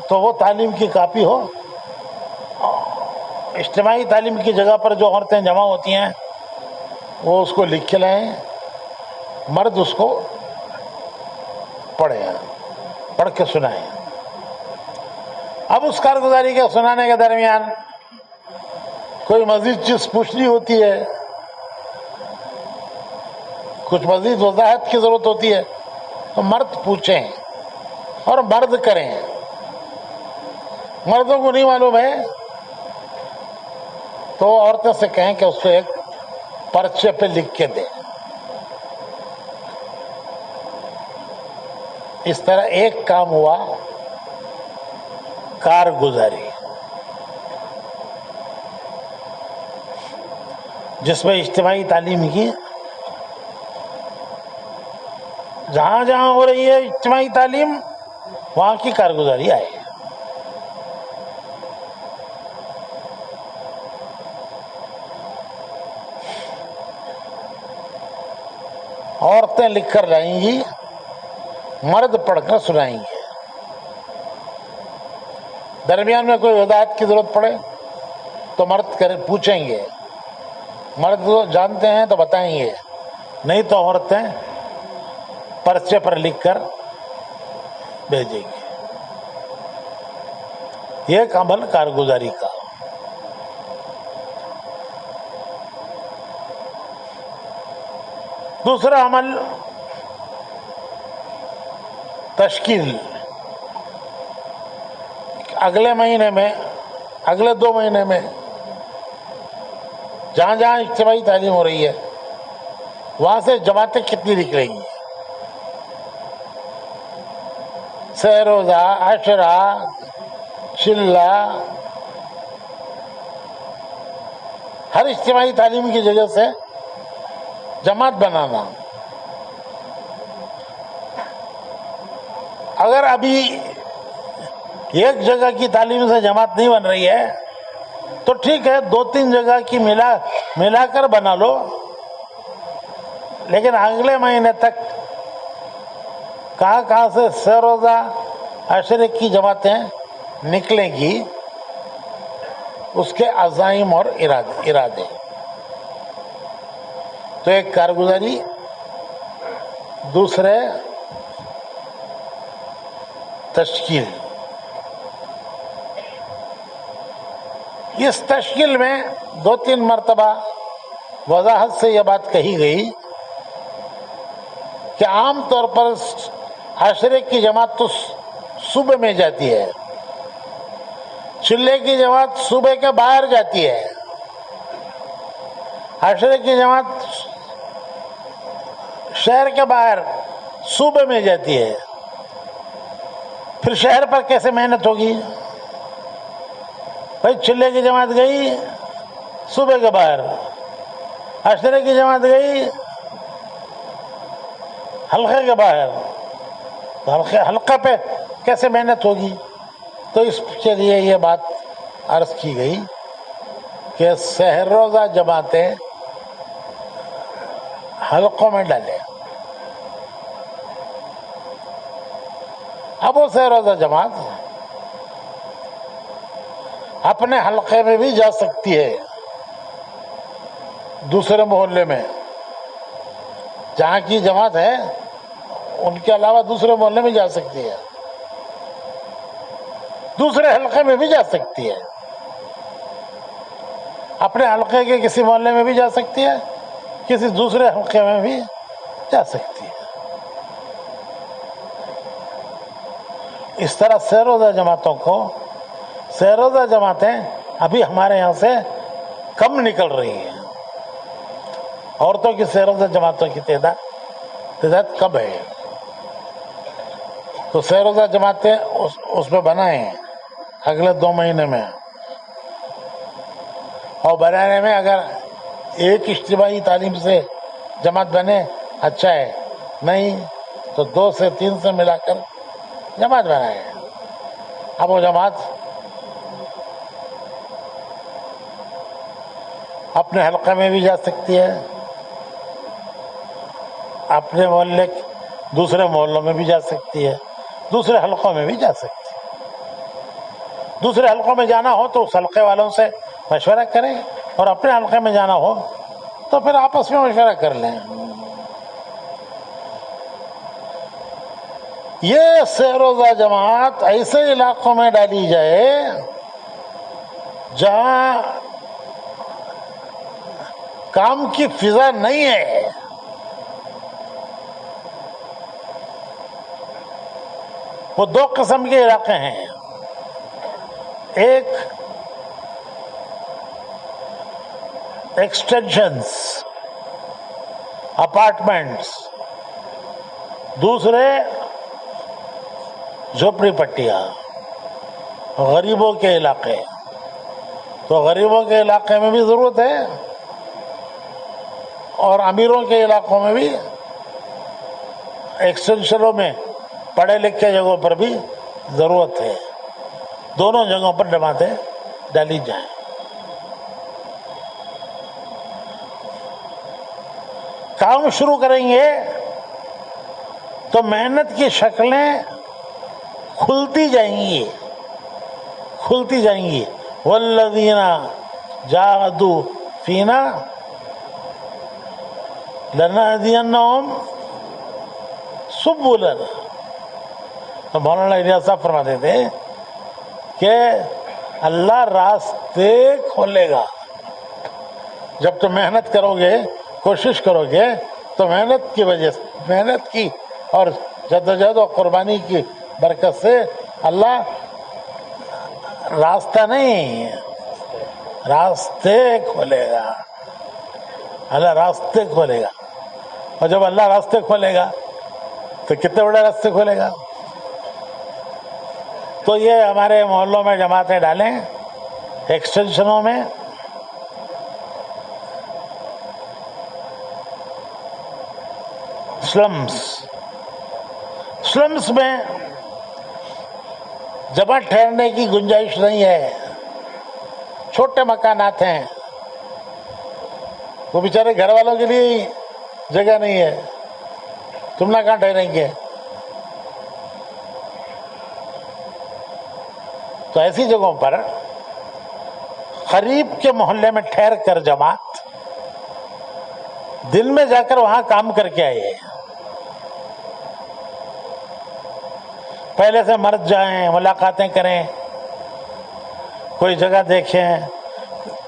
تو وہ تعلیم کی کاپی ہو، اجتماعی تعلیم کی جگہ پر جو عورتیں جمع ہوتی ہیں وہ اس کو لکھ کے لائیں، مرد اس کو پڑھ کے سنائیں۔ اب اس کارگزاری کے سنانے کے درمیان کوئی مزید چیز پوچھنی ہوتی ہے، کچھ مزید وضاحت کی ضرورت ہوتی ہے، تو مرد پوچھیں اور مرد کریں۔ مردوں کو نہیں معلوم ہے تو عورتوں سے کہیں کہ اس کو ایک پرچے پہ لکھ کے دیں۔ اس طرح ایک کام ہوا کارگزاری، جس میں اجتماعی تعلیم کی جہاں جہاں ہو رہی ہے اجتماعی تعلیم وہاں کی کارگزاری آئے۔ عورتیں لکھ کر لائیں گی، مرد پڑھ کر سنائیں گے۔ درمیان میں کوئی وضاحت کی ضرورت پڑے تو مرد پوچھیں گے، مرد جانتے ہیں تو بتائیں گے، نہیں تو عورتیں پرچے پر لکھ کر بھیجیں گی۔ یہ ایک عمل کارگزاری کا۔ دوسرا عمل تشکیل۔ اگلے مہینے میں، اگلے 2 مہینے میں جہاں جہاں اجتماعی تعلیم ہو رہی ہے وہاں سے جماعتیں کتنی نکلیں گی، سہروزہ، عشرہ، چلہ، ہر اجتماعی تعلیم کی جگہ سے جماعت بنانا۔ اگر ابھی ایک جگہ کی تعلیم سے جماعت نہیں بن رہی ہے تو ٹھیک ہے، 2-3 جگہ کی ملا کر بنا لو، لیکن اگلے مہینے تک کہاں سے سہروزہ، عشرے کی جماعتیں نکلیں گی، اس کے عزائم اور ارادے۔ تو ایک کارگزاری، دوسرے تشکیل۔ اس تشکیل میں 2-3 مرتبہ وضاحت سے یہ بات کہی گئی کہ عام طور پر عشرے کی جماعت تو صوبے میں جاتی ہے، چلے کی جماعت صوبے کے باہر جاتی ہے، عشرے کی جماعت شہر کے باہر صوبے میں جاتی ہے۔ پھر شہر پر کیسے محنت ہوگی؟ بھائی چلے کی جماعت گئی صوبے کے باہر، عشرے کی جماعت گئی حلقے کے باہر، تو حلقہ پہ کیسے محنت ہوگی؟ تو اس کے لیے یہ بات عرض کی گئی کہ سہروزہ جماعتیں حلقوں میں ڈالیں۔ اب وہ سہروزہ جماعت اپنے حلقے میں بھی جا سکتی ہے، دوسرے محلے میں جہاں کی جماعت ہے ان کے علاوہ دوسرے محلے میں جا سکتی ہے، دوسرے حلقے میں بھی جا سکتی ہے، اپنے حلقے کے کسی محلے میں بھی جا سکتی ہے، کسی دوسرے حلقے میں بھی جا سکتی ہے۔ اس طرح سہروزہ جماعتوں کو، سہروزہ جماعتیں ابھی ہمارے یہاں سے کم نکل رہی ہیں، عورتوں کی سہروزہ جماعتوں کی تعداد کم ہے، تو سیر روزہ جماعتیں اس پہ بنائیں اگلے 2 مہینے میں، اور بنانے میں اگر ایک اجتماعی تعلیم سے جماعت بنے اچھا ہے، نہیں تو 2 سے 3 سے ملا کر جماعت بنائیں۔ اب وہ جماعت اپنے حلقے میں بھی جا سکتی ہے، اپنے محلے دوسرے محلوں میں بھی جا سکتی ہے، دوسرے حلقوں میں بھی جا سکتی ہے۔ دوسرے حلقوں میں جانا ہو تو اس حلقے والوں سے مشورہ کریں، اور اپنے حلقے میں جانا ہو تو پھر آپس میں مشورہ کر لیں۔ یہ سیر روزہ جماعت ایسے علاقوں میں ڈالی جائے جہاں کام کی فضا نہیں ہے، وہ 2 قسم کے علاقے ہیں، ایک ایکسٹینشنز اپارٹمنٹس، دوسرے جھوپڑی پٹیاں، غریبوں کے علاقے۔ تو غریبوں کے علاقے میں بھی ضرورت ہے اور امیروں کے علاقوں میں بھی، ایکسٹینشنوں میں پڑھے لکھے جگہوں پر بھی ضرورت ہے۔ دونوں جگہوں پر جماعتیں ڈالی جائیں۔ کام شروع کریں گے تو محنت کی شکلیں کھلتی جائیں گی، کھلتی جائیں گی۔ والذین جاہدوا فینا لنہدینہم سبلنا۔ تو مولانا الیاس صاحب فرماتے تھے کہ اللہ راستے کھولے گا جب تم محنت کرو گے، کوشش کرو گے، تو محنت کی وجہ سے، محنت کی اور جدوجہد و قربانی کی برکت سے اللہ راستہ نہیں، راستے کھولے گا، اللہ راستے کھولے گا۔ اور جب اللہ راستے کھولے گا تو کتنے بڑے راستے کھولے گا۔ تو یہ ہمارے محلوں میں جماعتیں ڈالیں، ایکسٹینشنوں میں، سلمز میں جمع ٹھہرنے کی گنجائش نہیں ہے، چھوٹے مکانات ہیں، وہ بیچارے گھر والوں کے لیے جگہ نہیں ہے، تم نہ کہاں ٹھہریں گے۔ تو ایسی جگہوں پر قریب کے محلے میں ٹھہر کر جماعت دن میں جا کر وہاں کام کر کے آئے، پہلے سے مرد جائیں، ملاقاتیں کریں، کوئی جگہ دیکھیں،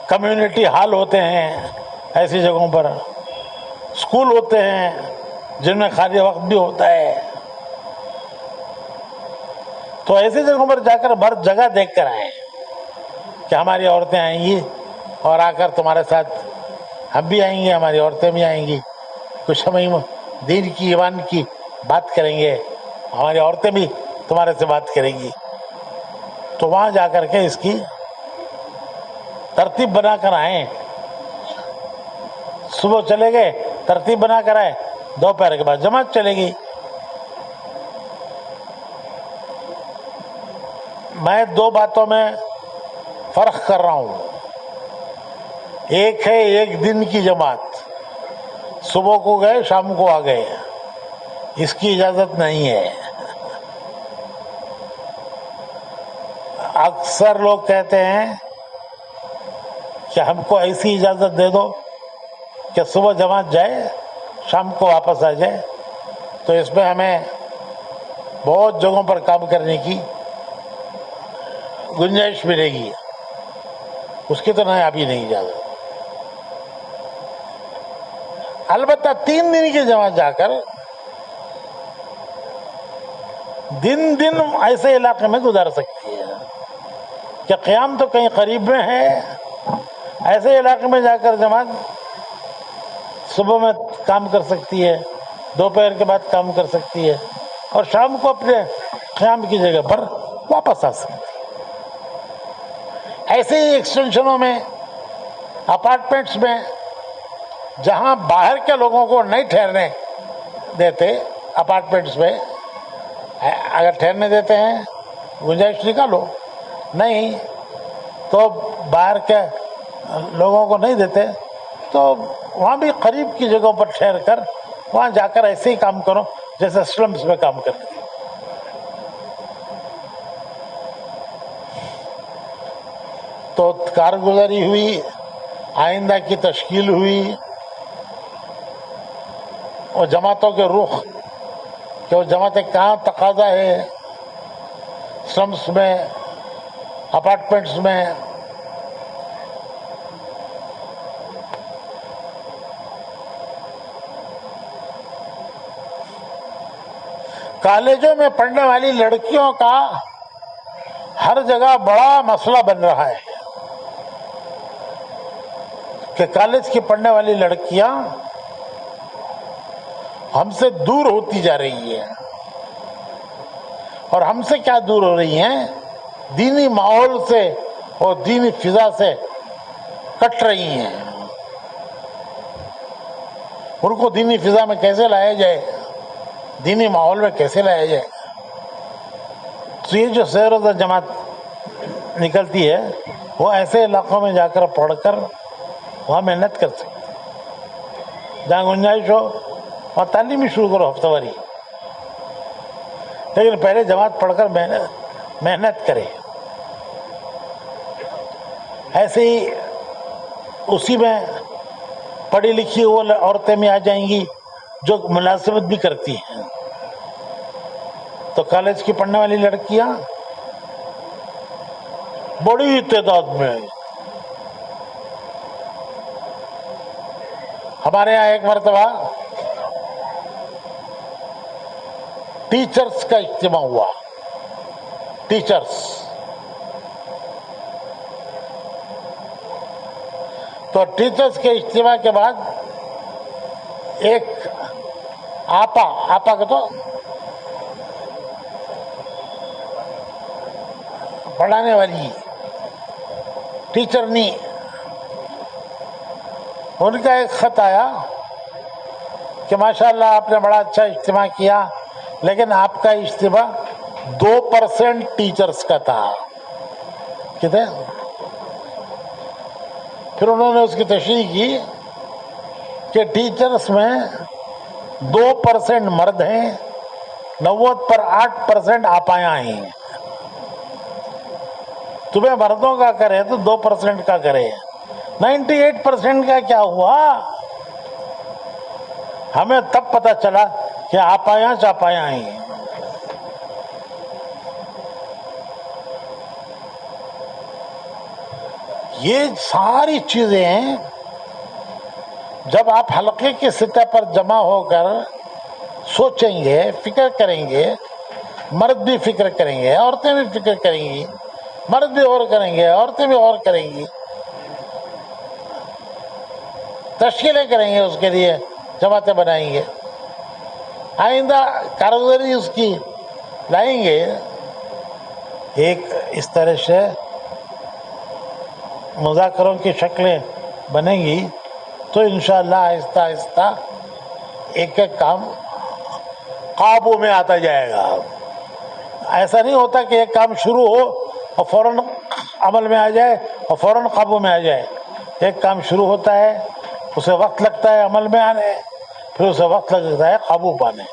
کمیونٹی ہال ہوتے ہیں ایسی جگہوں پر، اسکول ہوتے ہیں جن میں خالی وقت بھی ہوتا ہے، تو ایسی جگہوں پر جا کر مرد جگہ دیکھ کر آئیں کہ ہماری عورتیں آئیں گی اور آ کر تمہارے ساتھ ہم بھی آئیں گے، ہماری عورتیں بھی آئیں گی، کچھ ہم دین کی ایمان کی بات کریں گے، ہماری عورتیں بھی تمہارے سے بات کریں گی۔ تو وہاں جا کر کے اس کی ترتیب بنا کر آئیں، صبح چلے گئے ترتیب بنا کر آئے، دوپہر کے بعد جماعت چلے گی۔ میں 2 باتوں میں فرق کر رہا ہوں، ایک ہے ایک دن کی جماعت، صبح کو گئے شام کو آ گئے، اس کی اجازت نہیں ہے۔ اکثر لوگ کہتے ہیں کہ ہم کو ایسی اجازت دے دو کہ صبح جماعت جائے شام کو واپس آ جائے، تو اس میں ہمیں بہت جگہوں پر کام کرنے کی گنجائش ملے گی، اس کی تو ابھی نہیں اجازت۔ البتہ 3 دن کی جماعت جا کر دن ایسے علاقے میں گزار سکتی ہے کہ قیام تو کہیں قریب میں ہے، ایسے علاقے میں جا کر جماعت صبح میں کام کر سکتی ہے، دوپہر کے بعد کام کر سکتی ہے، اور شام کو اپنے قیام کی جگہ پر واپس آ سکتے. ایسے ہی ایکسٹینشنوں میں، اپارٹمنٹس میں جہاں باہر کے لوگوں کو نہیں ٹھہرنے دیتے، اپارٹمنٹس میں اگر ٹھہرنے دیتے ہیں گنجائش نکالو، نہیں تو باہر کے لوگوں کو نہیں دیتے، تو وہاں بھی قریب کی جگہوں پر ٹھہر کر وہاں جا کر ایسے ہی کام کرو جیسے سلمز میں کام کرتے. تو کارگزاری ہوئی، آئندہ کی تشکیل ہوئی، اور جماعتوں کے رخ کہ وہ جماعتیں کہاں تقاضا ہے، سلمس میں، اپارٹمنٹس میں. کالجوں میں پڑھنے والی لڑکیوں کا ہر جگہ بڑا مسئلہ بن رہا ہے کہ کالج کی پڑھنے والی لڑکیاں ہم سے دور ہوتی جا رہی ہیں. اور ہم سے کیا دور ہو رہی ہیں؟ دینی ماحول سے اور دینی فضا سے کٹ رہی ہیں. ان کو دینی فضا میں کیسے لایا جائے، دینی ماحول میں کیسے لایا جائے؟ تو یہ جو سیر و جماعت نکلتی ہے وہ ایسے علاقوں میں جا کر پڑھ کر وہاں محنت کر سکتے، جہاں گنجائش ہو اور تعلیم ہی شروع کرو ہفتہ واری. لیکن پہلے جماعت پڑھ کر محنت کرے. ایسے ہی اسی میں پڑھی لکھی وہ عورتیں بھی آ جائیں گی جو ملازمت بھی کرتی ہیں. تو کالج کی پڑھنے والی لڑکیاں بڑی تعداد میں آئی. ہمارے یہاں ایک مرتبہ ٹیچرز کا اجتماع ہوا. ٹیچرز تو ٹیچرز کے اجتماع کے بعد ایک آپا کا تو پڑھانے والی ٹیچر نہیں، ان کا ایک خط آیا کہ ماشاءاللہ آپ نے بڑا اچھا اجتماع کیا، لیکن آپ کا اجتماع 2% ٹیچرز کا تھا. کتنے؟ پھر انہوں نے اس کی تشریح کی کہ ٹیچرز میں 2% مرد ہیں، 8% آپایاں ہیں. تمہیں مردوں کا کرے تو 2% کا کرے، 98% کا کیا ہوا؟ ہمیں تب پتہ چلا کہ آپایاں چاپایاں ہیں. یہ ساری چیزیں جب آپ حلقے کی سطح پر جمع ہو کر سوچیں گے، فکر کریں گے، مرد بھی فکر کریں گے، عورتیں بھی فکر کریں گی، مرد بھی اور کریں گے، عورتیں بھی اور کریں گی، تشکیلیں کریں گے، اس کے لیے جماعتیں بنائیں گے، آئندہ کارگزاری اس کی لائیں گے، ایک اس طرح سے مذاکروں کی شکلیں بنیں گی، تو انشاءاللہ آہستہ آہستہ ایک ایک کام قابو میں آتا جائے گا. ایسا نہیں ہوتا کہ ایک کام شروع ہو اور فوراً عمل میں آ جائے اور فوراً قابو میں آ جائے. ایک کام شروع ہوتا ہے، اسے وقت لگتا ہے عمل میں آنے، پھر اسے وقت لگتا ہے قابو پانے،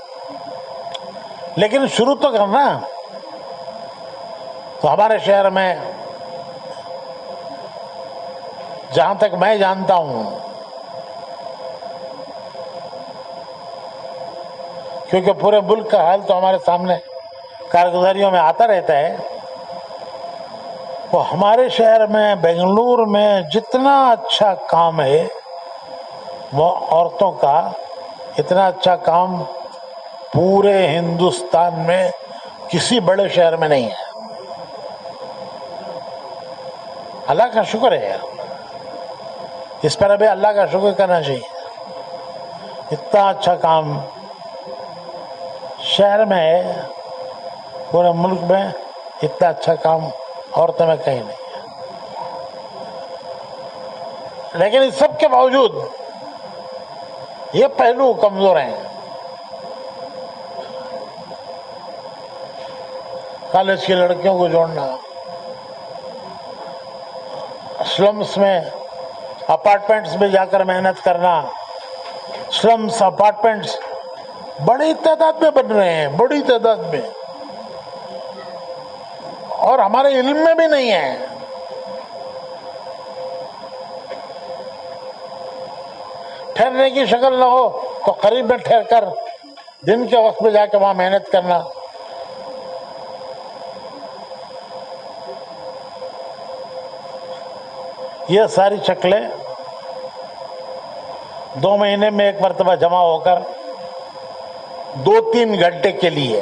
لیکن شروع تو کرنا. تو ہمارے شہر میں جہاں تک میں جانتا ہوں، کیونکہ پورے ملک کا حال تو ہمارے سامنے کارگزاریوں میں آتا رہتا ہے، وہ ہمارے شہر میں بنگلور میں جتنا اچھا کام ہے وہ عورتوں کا، اتنا اچھا کام پورے ہندوستان میں کسی بڑے شہر میں نہیں ہے. اللہ کا شکر ہے، اس پر ابھی اللہ کا شکر کرنا چاہیے. اتنا اچھا کام شہر میں ہے، پورے ملک میں اتنا اچھا کام عورتوں میں کہیں نہیں ہے. لیکن اس سب کے باوجود یہ پہلو کمزور ہیں. کالج کی لڑکیوں کو جوڑنا، سلمس میں اپارٹمنٹس میں جا کر محنت کرنا. سلمس اپارٹمنٹس بڑی تعداد میں بن رہے ہیں، بڑی تعداد میں، اور ہمارے علم میں بھی نہیں ہے. ٹھہرنے کی شکل نہ ہو تو قریب میں ٹھہر کر دن کے وقت میں جا کے وہاں محنت کرنا. یہ ساری شکلیں 2 مہینے میں ایک مرتبہ جمع ہو کر 2-3 گھنٹے کے لیے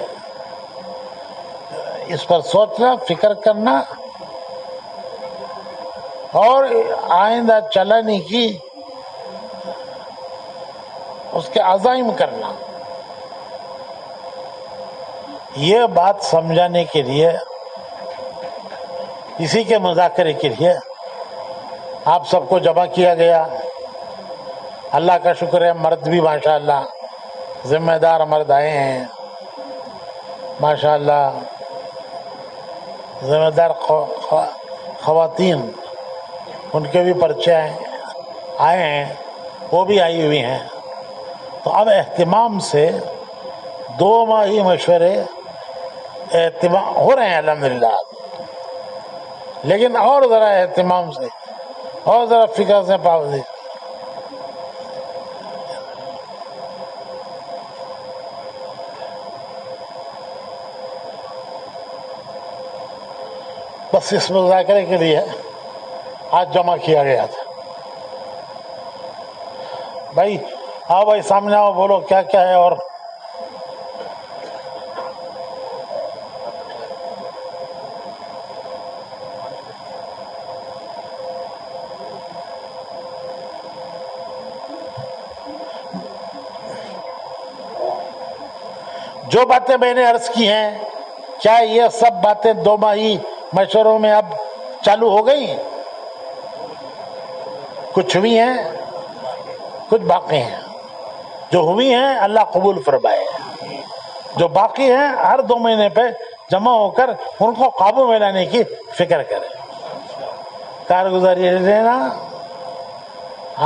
اس پر سوچنا، فکر کرنا اور آئندہ چلانے کی اس کے عزائم کرنا. یہ بات سمجھانے کے لیے، اسی کے مذاکرے کے لیے آپ سب کو جمع کیا گیا. اللہ کا شکر ہے، مرد بھی ماشاءاللہ ذمہ دار مرد آئے ہیں، ماشاءاللہ ذمہ دار خواتین، ان کے بھی پرچے آئے ہیں، وہ بھی آئی ہوئی ہیں. تو اب اہتمام سے 2 ماہی مشورے اہتمام ہو رہے ہیں الحمدللہ. لیکن اور ذرا اہتمام سے اور ذرا فکر سے پابندی. بس اس مذاکرے کے لیے آج جمع کیا گیا تھا. بھائی آؤ، بھائی سامنے آؤ، بولو کیا کیا ہے. اور جو باتیں میں نے عرض کی ہیں، کیا یہ سب باتیں 2 ماہی مشوروں میں اب چالو ہو گئی؟ کچھ ہوئی ہیں، کچھ باقی ہیں. جو ہوئی ہیں اللہ قبول فرمائے، جو باقی ہیں ہر 2 مہینے پہ جمع ہو کر ان کو قابو میں لانے کی فکر کریں. کارگزاری لینا،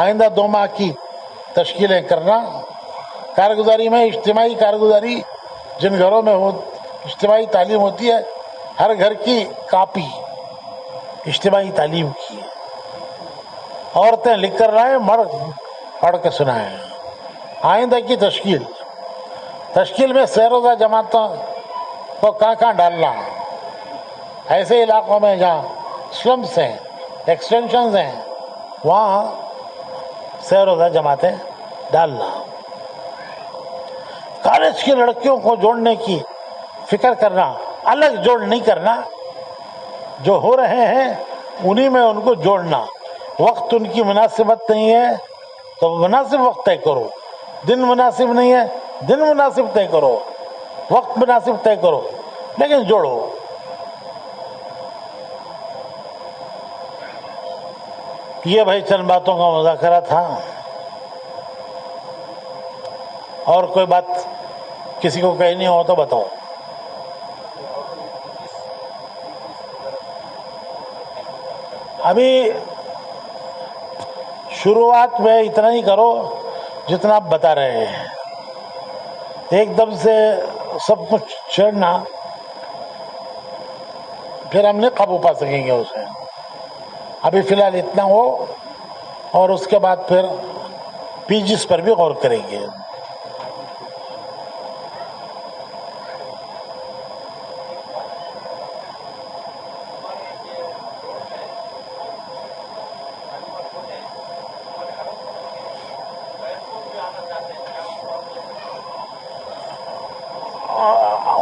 آئندہ 2 ماہ کی تشکیلیں کرنا. کارگزاری میں اجتماعی کارگزاری، جن گھروں میں اجتماعی تعلیم ہوتی ہے، ہر گھر کی کاپی اجتماعی تعلیم کی، عورتیں لکھ کر لائیں، مرد پڑھ کے سنائیں. آئندہ کی تشکیل میں سیروزہ جماعتوں کو کہاں ڈالنا. ایسے علاقوں میں جہاں سلمس ہیں، ایکسٹینشنز ہیں، وہاں سیروزہ جماعتیں ڈالنا. کالج کی لڑکیوں کو جوڑنے کی فکر کرنا، الگ جوڑ نہیں کرنا. جو ہو رہے ہیں انہی میں ان کو جوڑنا. وقت ان کی مناسبت نہیں ہے تو مناسب وقت طے کرو. دن مناسب نہیں ہے، دن مناسب طے کرو، وقت مناسب طے کرو، لیکن جوڑو. یہ بھائی چند باتوں کا مذاکرہ تھا. اور کوئی بات کسی کو کہنی ہو تو بتاؤ. ابھی شروعات میں اتنا ہی کرو جتنا آپ بتا رہے ہیں. ایک دم سے سب کچھ چھیڑنا پھر ہم نہیں قابو پا سکیں گے اسے. ابھی فی الحال اتنا ہو، اور اس کے بعد پھر پیجز پر بھی غور کریں گے.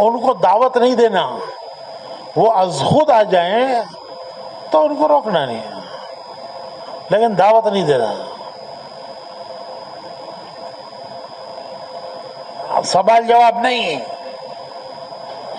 ان کو دعوت نہیں دینا، وہ از خود آ جائیں تو ان کو روکنا نہیں ہے، لیکن دعوت نہیں دینا. سوال جواب نہیں،